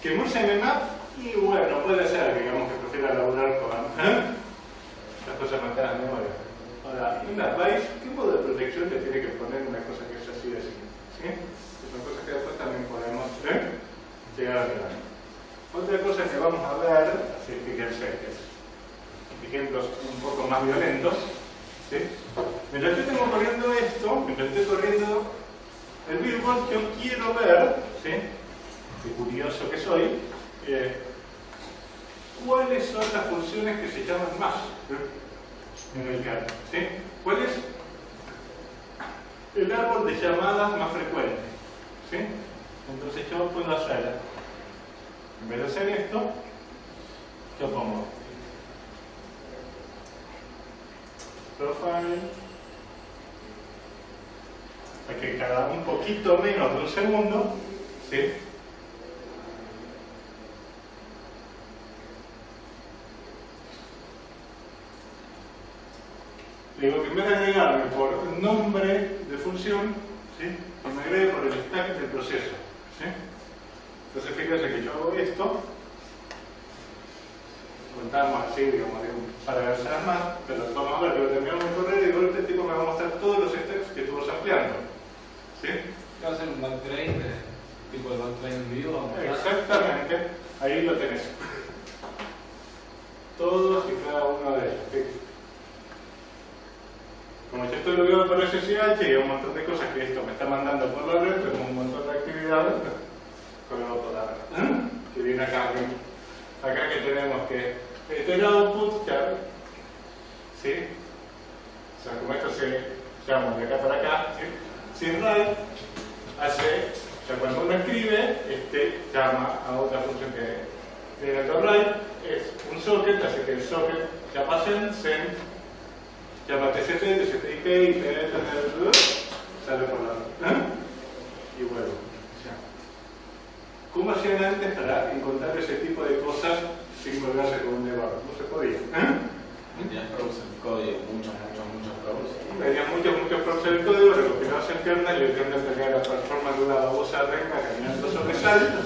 Que use mmap, y bueno, puede ser, digamos que prefiera laburar con las cosas marcadas en memoria. Ahora, en advice, ¿qué modo de protección te tiene que poner una cosa que es así de simple? ¿Sí? Que son cosas que después también podemos llegar a mirar. Otra cosa que vamos a ver, así fíjense, que es ejemplos un poco más violentos, ¿sí? Mientras yo tengo corriendo esto, mientras estoy corriendo el build one, yo quiero ver, ¿sí? Qué curioso que soy, cuáles son las funciones que se llaman más en el kernel, ¿sí? ¿Cuál es el árbol de llamadas más frecuente? ¿Sí? Entonces yo puedo hacer, en vez de hacer esto, yo pongo profile, hasta que cada un poquito menos de un segundo, ¿sí? Digo que en vez de agregarme por nombre de función, ¿sí? Me agregue por el stack del proceso, ¿sí? Entonces fíjense que yo hago esto, contamos así, digamos, para avanzar más, pero vamos a ver que lo terminamos de correr y de golpe el tipo me va a mostrar todos los stacks que estuvo sampleando. ¿Sí? ¿Qué va a hacer un backtrain tipo de backtrain en vivo? Exactamente, ahí lo tenés. Todos y cada uno de ellos. ¿Sí? Como yo estoy logueado por SSH y hay un montón de cosas que esto me está mandando por la red, tengo un montón de actividades colgado por la red. Que viene acá, acá que tenemos que este era output, ya, ¿sí? O sea, como esto se llama de acá para acá, ¿sí? Sin write, o sea, cuando uno escribe, llama a otra función que de write, es un socket, hace que el socket llama send, llama tct, tctip, sale por la y vuelve. O sea, ¿cómo hacían antes para encontrar ese tipo de cosas sin colgarse con un debug? No se podía. Tienes props en código, muchos props. Venían muchos props del código, recopilabas el kernel y el kernel tenía la performance de una babosa renga caminando sobre sal,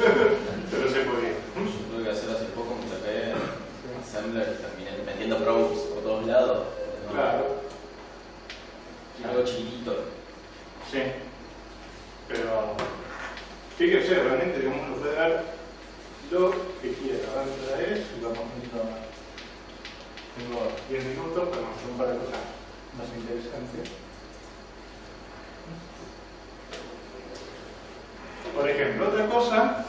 pero se podía. Yo tuve que hacer hace poco un TP assembler y terminé metiendo props por todos lados. ¿No? Claro. Algo chiquitito. Sí. Pero fíjense, realmente uno puede dar lo que quiera. Ahora es, y vamos viendo. Tengo 10 minutos para hacer un par de cosas más interesantes. Por ejemplo, otra cosa.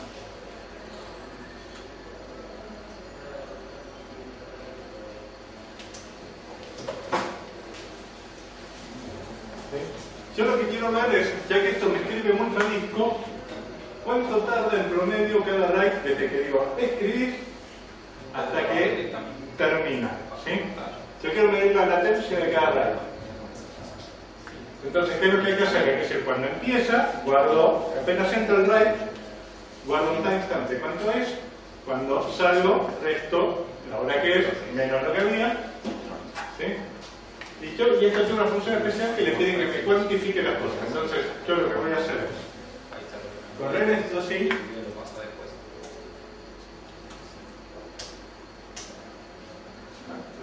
Yo lo que quiero ver es, ya que esto me escribe mucho a disco, ¿cuánto tarda en promedio cada write desde que digo escribir hasta que termina? ¿Sí? Yo quiero medir la latencia de cada write. Entonces, ¿qué es lo que hay que hacer? Es decir, cuando empieza, guardo, apenas entra el write, guardo un timestamp de cuánto es, cuando salgo, resto la hora que es, menos lo que había, ¿sí? Y esta es una función especial que le piden que me cuantifique las cosas. Entonces, yo lo que voy a hacer es correr esto así.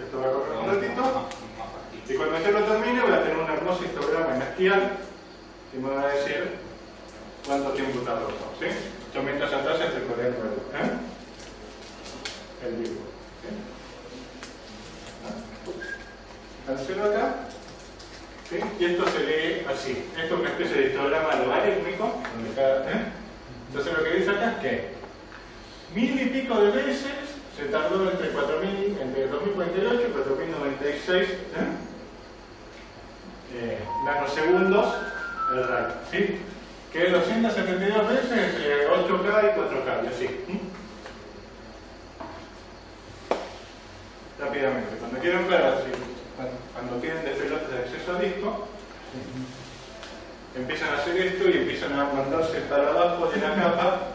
Esto va a correr un ratito. Y cuando yo lo termine, voy a tener un hermoso histograma en SQL que me va a decir cuánto tiempo tardó. ¿Sí? Yo mientras atrás estoy corriendo el vivo. Cancelo acá, ¿sí? Y esto se lee así. Esto es una especie de histograma logarítmico. Entonces lo que dice acá es que 1000 y pico de veces se tardó entre 2048 y 4096 nanosegundos el write, ¿sí? Que es 272 veces 8K y 4K y así. Rápidamente, cuando quieren ver así. Cuando tienen despelotes de acceso a disco, empiezan a hacer esto y empiezan a mandarse para abajo de la capa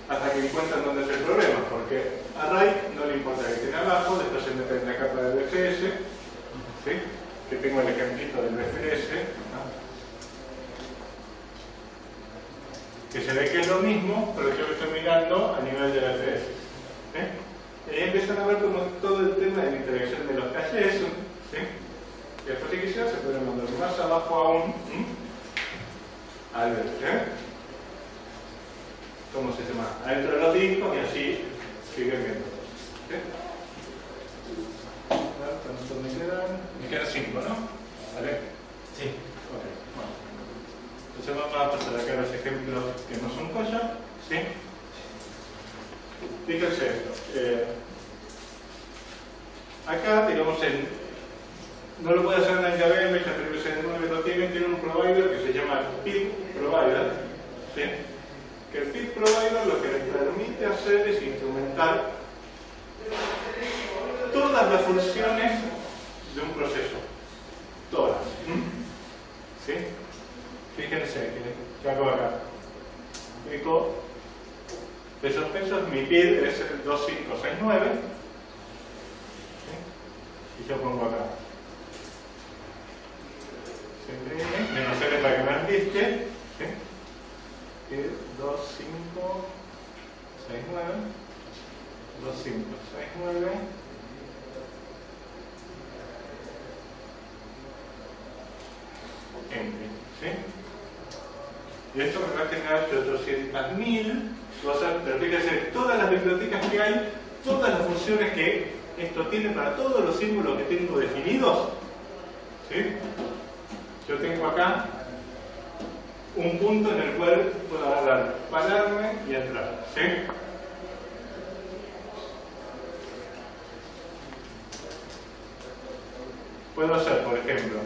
hasta que encuentran dónde es el problema, porque a write no le importa que esté abajo, después se mete en la capa del BFS, ¿sí? Que tengo el ejemplito del BFS, que se ve que es lo mismo, pero yo lo estoy mirando a nivel del BFS. Y ahí empiezan a ver como todo el tema de la interacción de los caches. ¿Sí? Y después si quisiera se puede mandar más abajo aún al ¿cómo se llama? Adentro de los discos y así siguen viendo. ¿Sí? ¿Cuánto me quedan? Me quedan 5, ¿no? ¿Vale? Sí. Ok, bueno. Entonces vamos a pasar acá los ejemplos que no son cosas. ¿Sí? Fíjense esto. Acá, digamos, no lo puede hacer en el KVM, ya PRIV9 lo tiene un provider que se llama PID Provider, ¿sí? Que el PID Provider lo que les permite hacer es instrumentar todas las funciones de un proceso. Todas. ¿Sí? Fíjense que hago acá. Clico pesos, mi PID es el 2569. ¿Sí? Y yo pongo acá. Menos L para que me antiste. ¿Sí? 2569 2569 Enter. ¿Sí? Y esto me va a generar 800.000 cosas, pero fíjense, todas las bibliotecas que hay, todas las funciones que esto tiene para todos los símbolos que tengo definidos. ¿Sí? Yo tengo acá un punto en el cual puedo agarrar, pararme y entrar. ¿Sí? Puedo hacer, por ejemplo,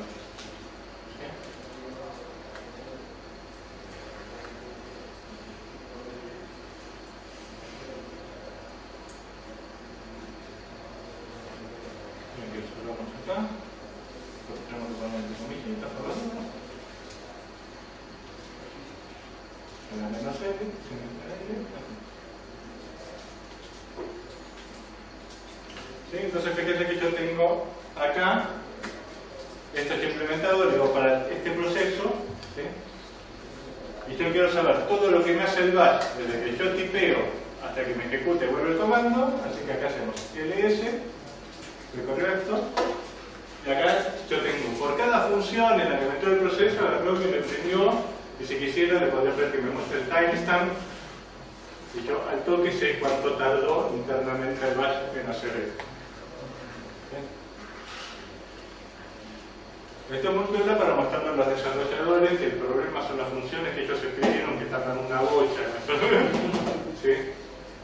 en la menos L, ¿sí? Entonces fíjense que yo tengo acá esto es implementado, le digo para este proceso, ¿sí? Y yo quiero saber todo lo que me hace el bash desde que yo tipeo hasta que me ejecute y vuelve el comando, así que acá hacemos ls, recorrió esto, y acá yo tengo por cada función en la que me entró el proceso, la que me imprimió, y si quisiera le podría ver que me muestre el timestamp, y yo al toque sé cuánto tardó internamente el bash en hacer esto. Esto es muy claro para mostrarle a los desarrolladores que el problema son las funciones que ellos escribieron que tardan una bocha. ¿Sí?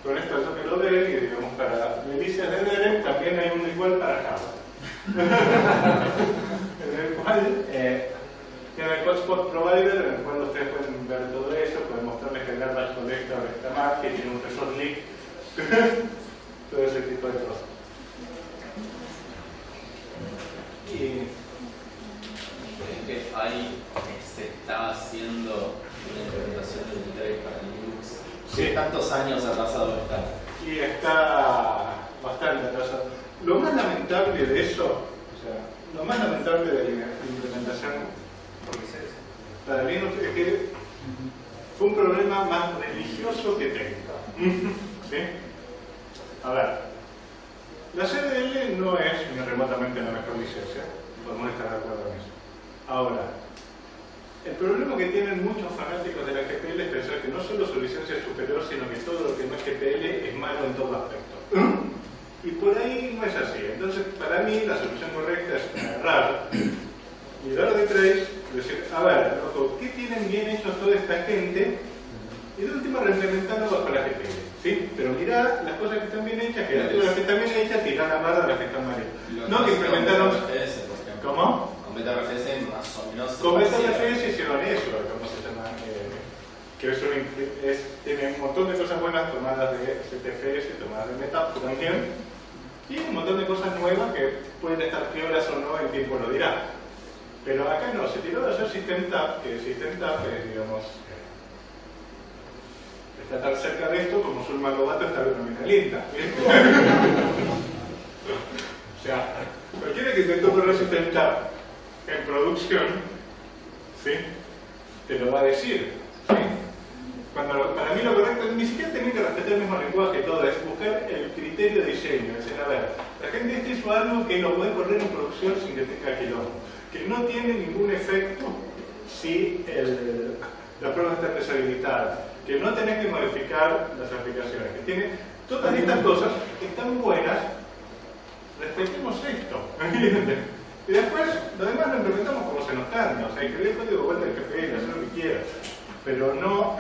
Con esto yo me lo den y digamos para milicias de Deren también hay un igual para Java. En el cual tiene el hotspot provider en el cual ustedes pueden ver todo eso, pueden mostrarles que el garbage collector está mal, que tiene un resort leak, todo ese tipo de cosas. Y que ahí se está haciendo una implementación del Drake para Linux. Sí. ¿Cuántos años atrasado está? Y está bastante atrasado. Lo más lamentable de eso, o sea, lo más lamentable de la implementación para Linux es que fue un problema más religioso que técnico. ¿Sí? A ver, la CDL no es ni remotamente la mejor licencia, podemos estar de acuerdo en eso. Ahora, el problema que tienen muchos fanáticos de la GPL es pensar que no solo su licencia es superior, sino que todo lo que no es GPL es malo en todo aspecto. Y por ahí no es así. Entonces, para mí, la solución correcta es agarrar y dar de trace, decir, a ver, loco, ¿qué tienen bien hecho toda esta gente? Y de última, reimplementarlo bajo la GPL. ¿Sí? Pero mirá las cosas que están bien hechas, que las que están bien hechas, tirá la barra a las que están mal hechas. No que implementaron. ¿Cómo? Con BetaRFS más o menos. Con BetaRFS hicieron eso, ¿cómo se llama? Que eso tiene un montón de cosas buenas tomadas de STFS, tomadas de Meta también, y un montón de cosas nuevas que pueden estar peores o no, el tiempo lo dirá. Pero acá no, se tiró de hacer SystemTap, que SystemTap es, digamos, está tan cerca de esto como Zulma Lobato está de una mina linda. O sea, cualquiera que intentó correr SystemTap en producción, ¿sí? Te lo va a decir, ¿sí? Cuando para mí lo correcto ni siquiera tiene que respetar el mismo lenguaje, todo es buscar el criterio de diseño, es decir, a ver, la gente hizo algo que lo puede correr en producción sin que tenga quilombo, que no tiene ningún efecto si la prueba está deshabilitada, que no tenés que modificar las aplicaciones, que tiene todas estas cosas que están buenas, respetemos esto, ¿entiendes? Y después, lo demás lo implementamos como se nos canta, o sea, escribir el código vuelta del GPL, hacer lo que quieras, pero no,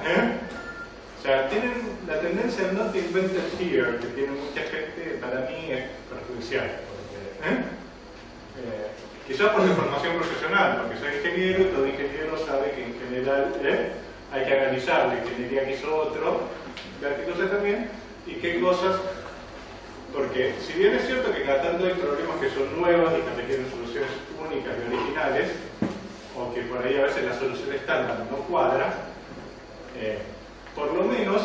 O sea, tienen la tendencia al not invented here, que tiene mucha gente, para mí es perjudicial, porque, quizás por mi formación profesional, porque soy ingeniero y todo ingeniero sabe que en general hay que analizar la ingeniería que hizo otro, ver qué cosas también, y qué cosas. Porque si bien es cierto que cada tanto hay problemas que son nuevos y que requieren soluciones únicas y originales, o que por ahí a veces la solución estándar no cuadra, por lo menos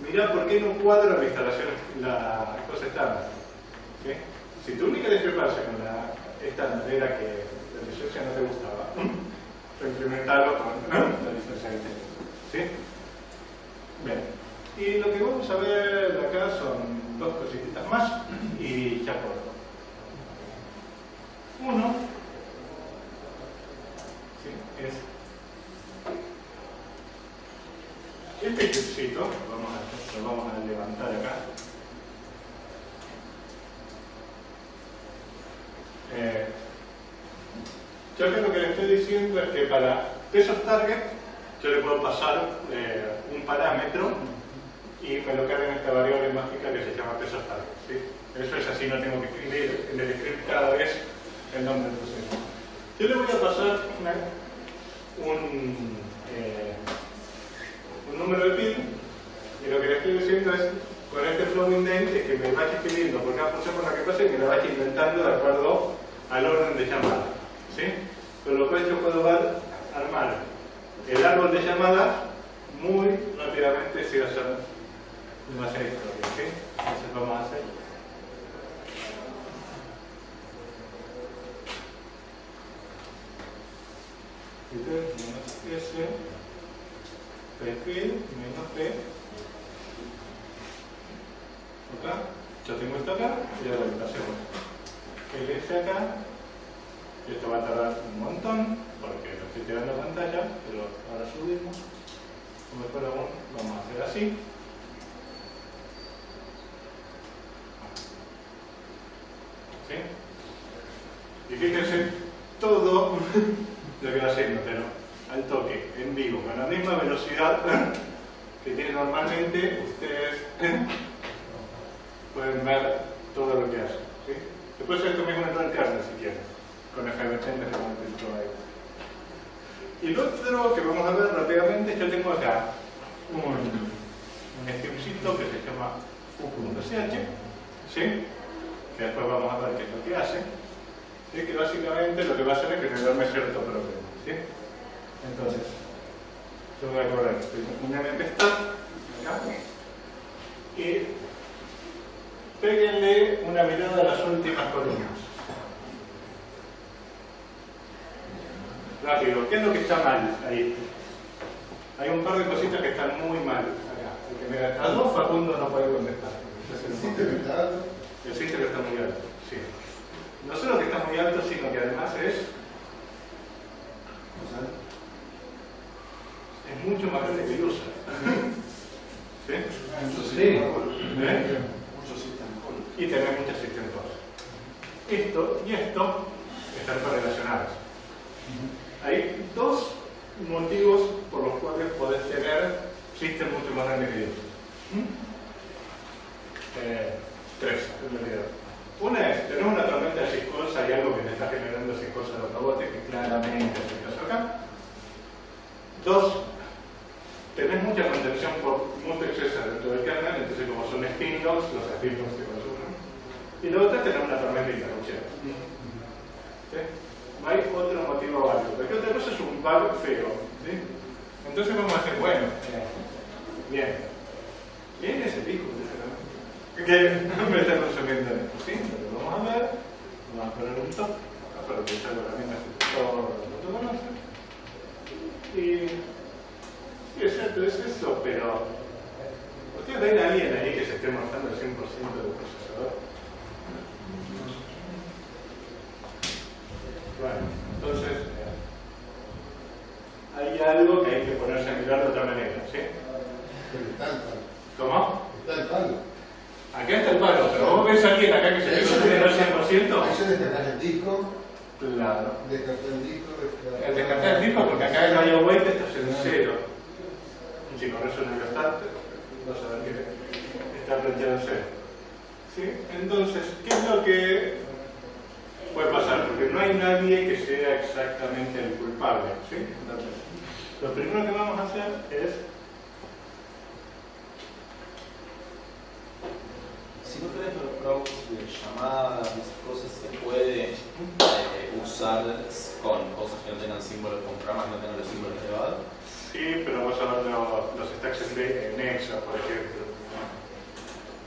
mirá por qué no cuadra la instalación, la cosa estándar. ¿Sí? Si tu única discrepancia con la estándar era que la licencia no te gustaba, implementarlo con la licencia que tenés. ¿Sí? Bien. Y lo que vamos a ver acá son dos cositas más y ya puedo. Uno, ¿sí? Es este chipcito, lo vamos a levantar acá. Yo creo que lo que le estoy diciendo es que para pesos target yo le puedo pasar un parámetro y me lo carga en esta variable mágica que se llama pesos target, ¿sí? Eso es así, no tengo que escribir en el script cada vez el nombre del proceso. Yo le voy a pasar un número de pin y lo que le estoy diciendo es con este flow indent es que me vaya escribiendo por cada función por la que pase y me la vaya inventando de acuerdo al orden de llamada, ¿sí? Con lo cual yo puedo armar el árbol de llamadas muy rápidamente se va a hacer demasiada historia, ¿sí? Entonces vamos a hacer menos S perfil menos P acá, yo tengo esto acá y ahora lo hacemos el S acá. Esto va a tardar un montón porque lo estoy tirando a pantalla, pero ahora subimos. O mejor aún, vamos a hacer así. ¿Sí? Y fíjense todo lo que va haciendo, pero al toque, en vivo, con la misma velocidad que tiene normalmente, ustedes pueden ver todo lo que hace. ¿Sí? Después esto mismo entra en kernel si quieren. Con FBT y lo otro que vamos a ver rápidamente, yo tengo acá un scriptcito que se llama foo.ch, ¿sí? Que después vamos a ver qué es lo que hace, ¿sí? Que básicamente lo que va a hacer es generarme cierto problema, ¿sí? Entonces yo voy a correr un mp-stat acá y péguenle una mirada a las últimas columnas. Rápido, ¿qué es lo que está mal ahí? Hay un par de cositas que están muy mal acá. El que me da a dos, Facundo no puede contestar. ¿El sitio que está alto? El sitio que está muy alto, sí. No solo que está muy alto, sino que además es mucho más grande que el user. ¿Sí? Muchos Sí. ¿Eh? Muchos system calls. Y tener muchas system calls. Esto y esto están correlacionados. Hay dos motivos por los cuales podés tener system mucho más grande que user. Tres, en realidad. Una es, tenemos una tormenta de syscalls, hay algo que te está generando syscalls a los robots, que claramente es el caso acá. Dos, tenés mucha contención por multiaccessor dentro del kernel, entonces como son spin logs, los spin logs te consumen. Y la otra es tener una tormenta de interrupción. ¿Sí? No hay otro motivo válido, porque otra cosa es un bug feo. ¿Sí? Entonces vamos a hacer, bueno, bien. ¿Quién es el hijo? Que me está consumiendo esto, ¿sí? Lo vamos a ver, vamos a poner un top, para que salga la misma todo lo que conocen. Y es cierto, es eso, pero ¿ustedes ven a alguien ahí que se esté mostrando el 100% del procesador? Bueno, entonces hay algo que hay que ponerse a mirar de otra manera, ¿sí? Pero está el palo. ¿Cómo? Está el palo. Acá está el palo, pero vos ves a alguien acá que se esté consumiendo el 100%. Eso es descargar el disco. Claro. Descartar el disco. El descartar el disco, porque acá en IO weight esto es en cero. Y si corres un aerostat, vas a ver que está planteado en cero. ¿Sí? Entonces, ¿qué es lo que puede pasar? Porque no hay nadie que sea exactamente el culpable. ¿Sí? Entonces, lo primero que vamos a hacer es... Si no tenés los props de llamadas y esas cosas, se puede usar con cosas que no tengan símbolos, con programas que no tengan los símbolos elevados. Sí, pero vas a ver los stacks en Exa, por ejemplo.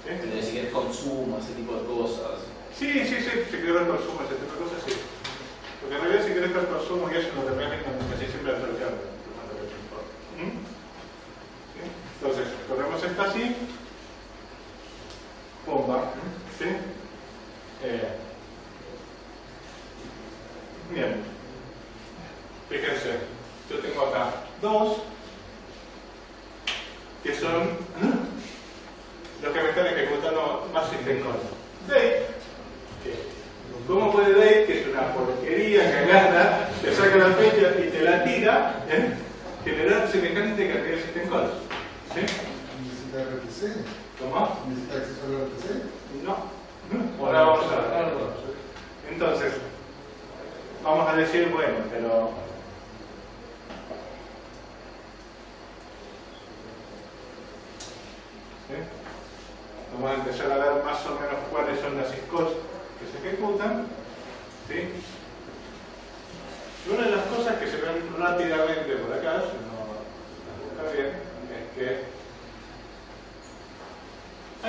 ¿Sí? Pero si querés consumo, ese tipo de cosas. Sí, si querés ver consumo, ese tipo de cosas, sí. Porque en realidad si querés ver consumo y eso no te permite casi siempre al kernel. ¿Sí? Entonces, corremos esto así. Bomba. ¿Sí? Bien. Fíjense, yo tengo acá dos que son los que me están ejecutando más system calls. Date. ¿Cómo puede Date, que es una porquería cagada, te saca la fecha y te la tira, generar semejante cantidad de system calls? ¿Sí? ¿Necesita RPC? ¿Cómo? ¿Necesita acceso al RPC? No. Ahora vamos a ver. Entonces, vamos a decir, bueno, pero... ¿Sí? Vamos a empezar a ver más o menos cuáles son las syscalls que se ejecutan. ¿Sí? Y una de las cosas que se ven rápidamente por acá, si no está bien,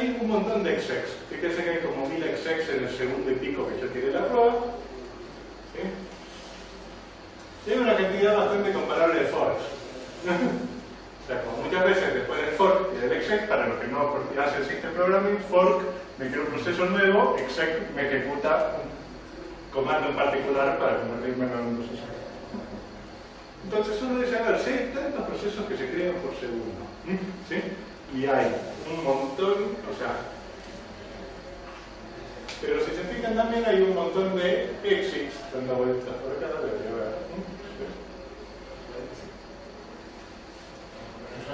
hay un montón de execs. Fíjense que hay como 1000 execs en el segundo y pico que yo tiré la prueba. ¿Sí? Y hay una cantidad bastante comparable de forks. O sea, como muchas veces después del fork y del exec, para los que no hacen system programming, fork me crea un proceso nuevo, exec me ejecuta un comando en particular para convertirme en un proceso. Entonces uno dice, a ver, si hay tantos procesos que se crean por segundo, ¿sí? Y hay un montón, o sea, pero si se fijan también hay un montón de exits dando vueltas por acá, debería ver.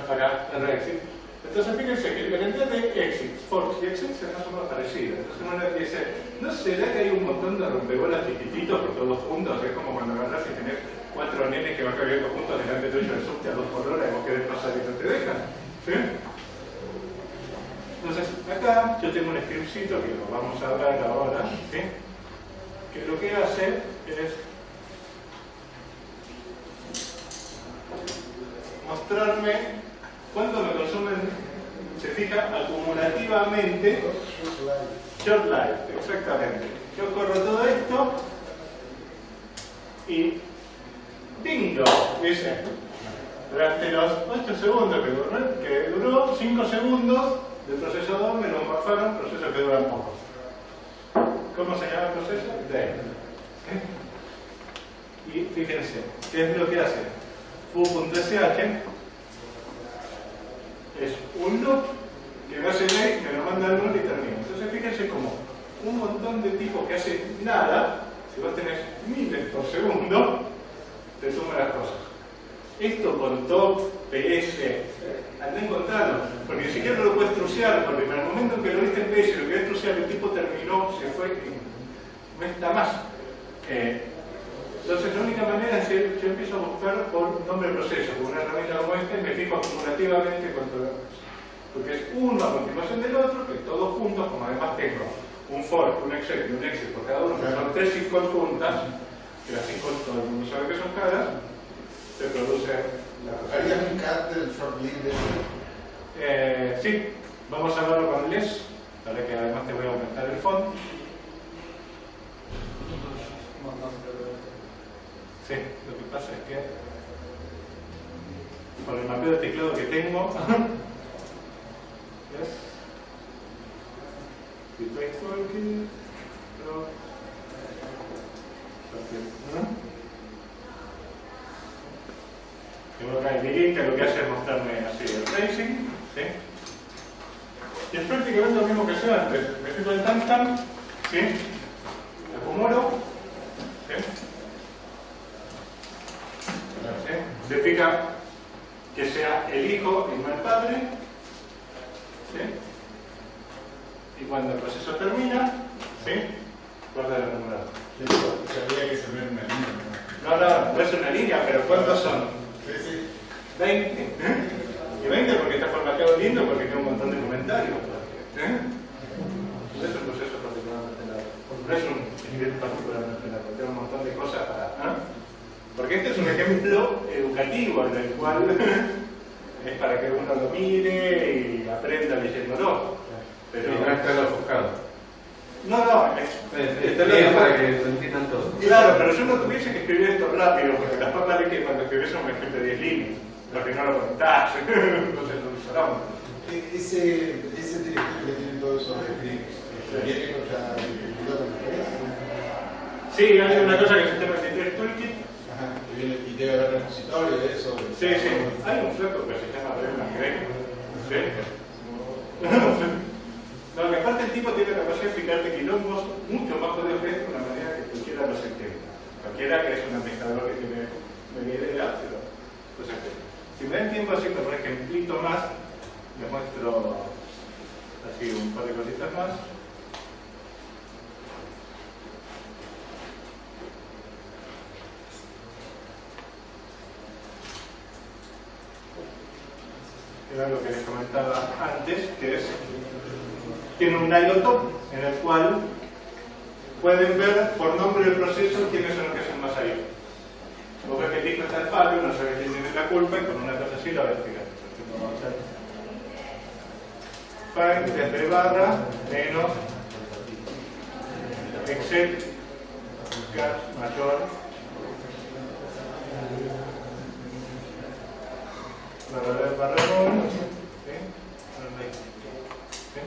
Acá, en exit. Entonces fíjense que la cantidad de exits, forks y exits es más o menos parecida. Entonces uno dice, ¿no será que hay un montón de rompebolas chiquititos por todos juntos? Es como cuando agarras y tenés 4 nenes que van caminando juntos delante tuyo del subte a 2 por hora y vos querés pasar y no te dejan. ¿Sí? Entonces, acá yo tengo un scriptcito que lo vamos a hablar ahora, ¿sí? Que lo que hace es mostrarme cuánto me consumen, se fija, acumulativamente. Short life, exactamente. Yo corro todo esto y bingo, dice, durante los 8 segundos que duró 5 segundos del procesador me lo morfaron procesos que duran poco. ¿Cómo se llama el proceso? Day. Y fíjense, ¿qué es lo que hace? Foo.sh es un loop que me hace day, me lo manda al null y termina. Entonces fíjense como un montón de tipos que hacen nada, si vos tenés miles por segundo, te suman las cosas. Esto con top, PS, andá a encontrarlo, porque ni siquiera lo puedes trucear, porque en el momento en que lo viste en PS y lo querés trucear, el tipo terminó, se fue y no está más. Entonces la única manera es que yo empiezo a buscar por nombre de proceso, con una herramienta como esta, y me fijo acumulativamente con todo eso. Porque es uno a continuación del otro, que todos juntos, como además tengo un fork, un exec y un exit por cada uno, que son 3 syscalls juntas, que las syscalls todo el mundo sabe que son caras, se produce la cosa. ¿Harías un cat del short link de eso? Sí, vamos a verlo con les, para que además te voy a aumentar el font. Sí, lo que pasa es que con el mapeo de teclado que tengo, ¿ves? Replace working, pero tengo acá el begin, que lo que hace es mostrarme así el tracing, ¿sí? Y es prácticamente lo mismo que hacía antes. Me fijo el timestamp, ¿sí? Acumulo, ¿sí? ¿Sí? Se fija que sea el hijo y no el padre, ¿sí? Y cuando el proceso termina, ¿sí? Guarda el acumulador. Sabía que se ve una línea. No es una línea, pero ¿cuántos son? Sí. 20. Y 20 porque está formateado lindo, porque tiene un montón de comentarios. No es un proceso particularmente largo. No es un script particularmente largo. Tiene un montón de cosas para... Porque este es un ejemplo educativo en el cual es para que uno lo mire y aprenda leyéndolo. Pero no está lo ofuscado. No, está bien para que lo entiendan todos. Claro, pero yo no tuviese que escribir esto rápido, porque la forma de que cuando escribes un ejemplo de 10 líneas, porque no lo contás, entonces lo usamos. Ese director que tiene todo eso de scripts, ¿viene con la dificultad de la Sí, hay una cosa que se llama el Toolkit. Ajá, y debe haber repositorio de eso. Sí, hay un flaco que se llama Brennan Gregg. ¿Sí? No, que aparte el tipo tiene la capacidad de explicarte quilombos mucho más jodidos que esto de una manera que cualquiera los entienda. Cualquiera que es un administrador que tiene media idea, pero los entiende. Si me dan tiempo así con un ejemplito más, les muestro así un par de cositas más. Era lo que les comentaba antes, que es tiene un IO top en el cual pueden ver por nombre del proceso quiénes son los que hacen más IO. Vos ves que el disco está en fallo, no sabes quién tiene la culpa y con una cosa así la ves. find desde barra menos except cat mayor barra ¿sí? ¿Sí?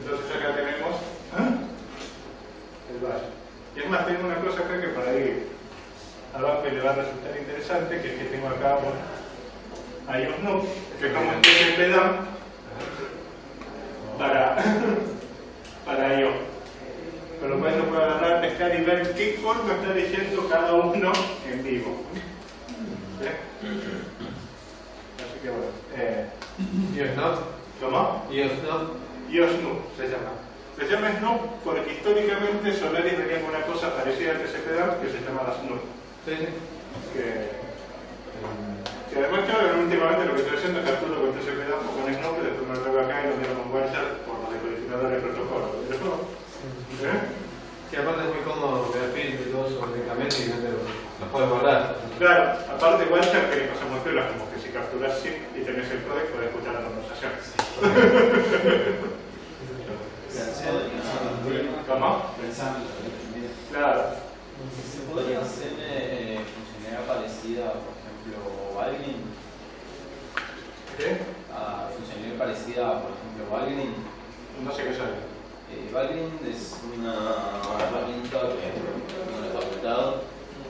Entonces acá tenemos el valle. Y es más, tengo una cosa acá que para ir abajo le va a resultar interesante, que es que tengo acá hay un no, que es como el TCP/DAM para IO. Con lo cual yo puedo agarrar, pescar y ver qué forma está diciendo cada uno en vivo. ¿Sí? Así que bueno. ¿Y Snoop? ¿Cómo? ¿Y Snoop? IOSNU se llama. Se llama SNOP porque históricamente Solaris venía con una cosa parecida al TCP/DAM que se llamaba SNOP. Sí, sí. Que además yo últimamente lo que estoy haciendo es capturo con TCP/DAM o con SNOP, y después me lo traigo acá y lo miro con Walter por los decodificadores de protocolo. Sí, aparte es muy cómodo ver film y todo eso directamente y no te los puedes guardar. Claro, aparte Walter tiene cosas muy pelas, como que si capturas SIP y tenés el códec podés escuchar la conversación. ¿Cómo? Claro. ¿Se podría hacer funcionalidad parecida, por ejemplo, Valgrind? ¿Qué? Funcionalidad parecida, por ejemplo, Valgrind. No sé qué sale. Valgrind es una herramienta que uno en la facultad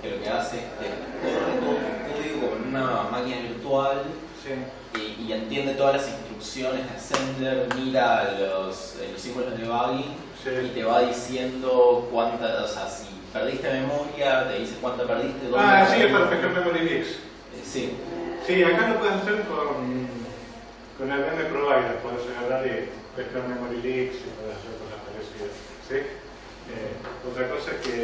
que lo que hace es que corre todo el código con una máquina virtual. Sí. Y entiende todas las instrucciones de assembler, mira los símbolos de Valgrind y te va diciendo cuánta, o sea, si perdiste memoria, te dice cuánta perdiste, dónde. Sí, es para pescar memory leaks. Sí. Sí, acá lo puedes hacer con el VM Provider, puedes agarrar y pescar memory leaks y puedes hacer cosas parecidas. ¿Sí? Otra cosa es que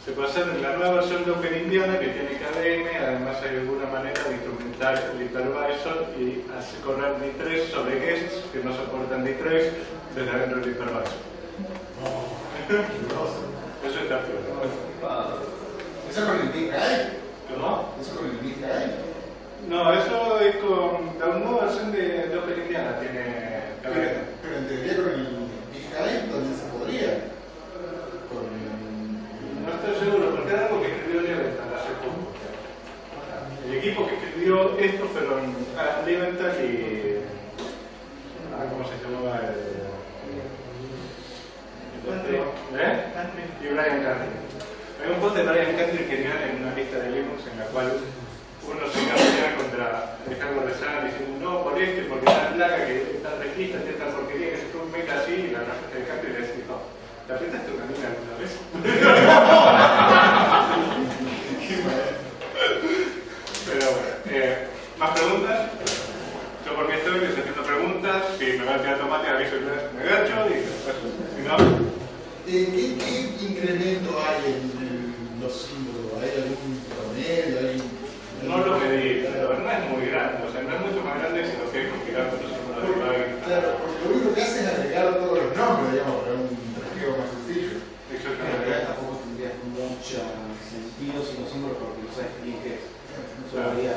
se puede hacer en la nueva versión de OpenIndiana que tiene KVM, además hay alguna manera de instrumentar el hypervisor y hacer correr D3 sobre guests que no soportan D3 desde adentro del hypervisor. Eso está peor. ¿Eso con el Big Guy? ¿Cómo? ¿Eso con el Big Guy? No, eso es con la nueva versión de OpenIndiana tiene KVM. Pero en teoría con el Big Guy también se podría. No estoy seguro, porque era algo que escribió Leventhal hace poco. El equipo que escribió esto fueron Adam Leventhal y... ¿cómo se llamaba? Y Brian Country. Hay un post de Brian Country genial en una lista de Linux en la cual uno se cabrea contra el hardware de Sun diciendo no, por esto y porque esta placa que está requista, esta porquería que se meta así y la respuesta de Country le dice no. ¿Te apretaste una mina alguna vez? Pero bueno, ¿más preguntas? Yo por mi estoy haciendo preguntas, si me va a tirar tomate aviso que me agacho y después, si no... ¿Qué incremento hay en los símbolos? ¿Hay algún promedio? No lo medí, pero no es muy grande, o sea, no es mucho más grande que lo que es compilar con los símbolos de Valgrind. Claro, porque lo único que hace es agregar todos los nombres, digamos, para un trajeo más sencillo. En realidad tampoco tendría mucho sentido sin los símbolos porque no sabes bien qué es. No sabría.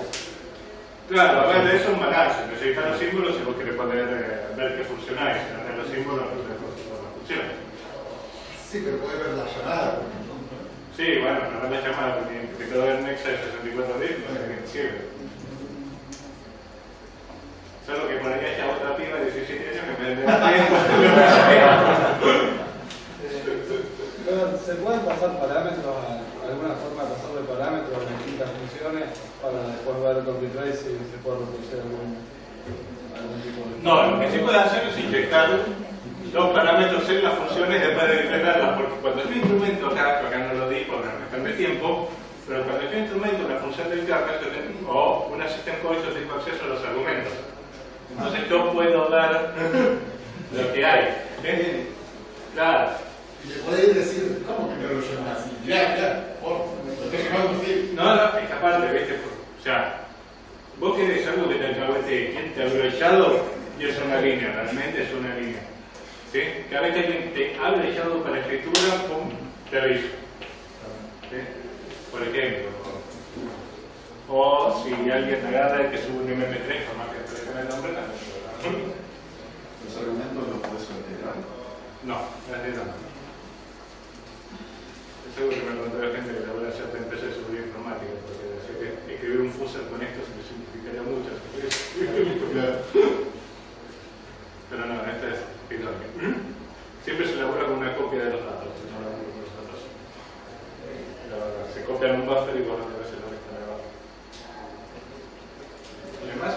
Claro, a ver, eso es un balance. Necesitas los símbolos y vos querés poder ver que funcionáis. Si no tenés los símbolos, no tenés la función. Sí, pero puede ver la llamada, por ejemplo. Sí, bueno, pero no la llamada porque te quedó en Nexa de 64 bits, no sé qué te sirve. Solo que por ahí haya otra piba de 17 años que me dé ¿Se pueden pasar parámetros, alguna forma de pasar de parámetros a distintas funciones para después ver con retrace si se puede reproducir algún tipo de... No, lo que sí puede hacer es inyectar los parámetros en las funciones después de entrenarlas, porque cuando yo instrumento acá no lo di por una cuestión de tiempo, pero cuando yo instrumento una función del kernel o una system call, yo tengo acceso a los argumentos. Entonces yo puedo dar lo que hay. ¿Sí? Claro. Y le podéis decir, ¿cómo que no lo llamas así? Ya, lo que llamamos así. No, esta parte, ¿viste? O sea, vos querés algo que te alcahuete, ¿quién te ha abrochado? Y es una línea, realmente es una línea. ¿Sí? Cada vez que alguien te ha abrochado para escritura, pum, te aviso. ¿Sí? Por ejemplo. O O si alguien agarra y que sube un MP3, por más que aparezca en el nombre, también lo hará. ¿Los argumentos los podés integrar? No, así no. Es algo que me contó la gente que labora en cierta empresa de seguridad informática, porque decía que escribir un fusel con esto se le simplificaría mucho. Pero no, este es Python. Siempre se elabora con una copia de los datos, no la con los datos. Se copia en un buffer y vos lo que ves es lo que está grabado. ¿Alguien más?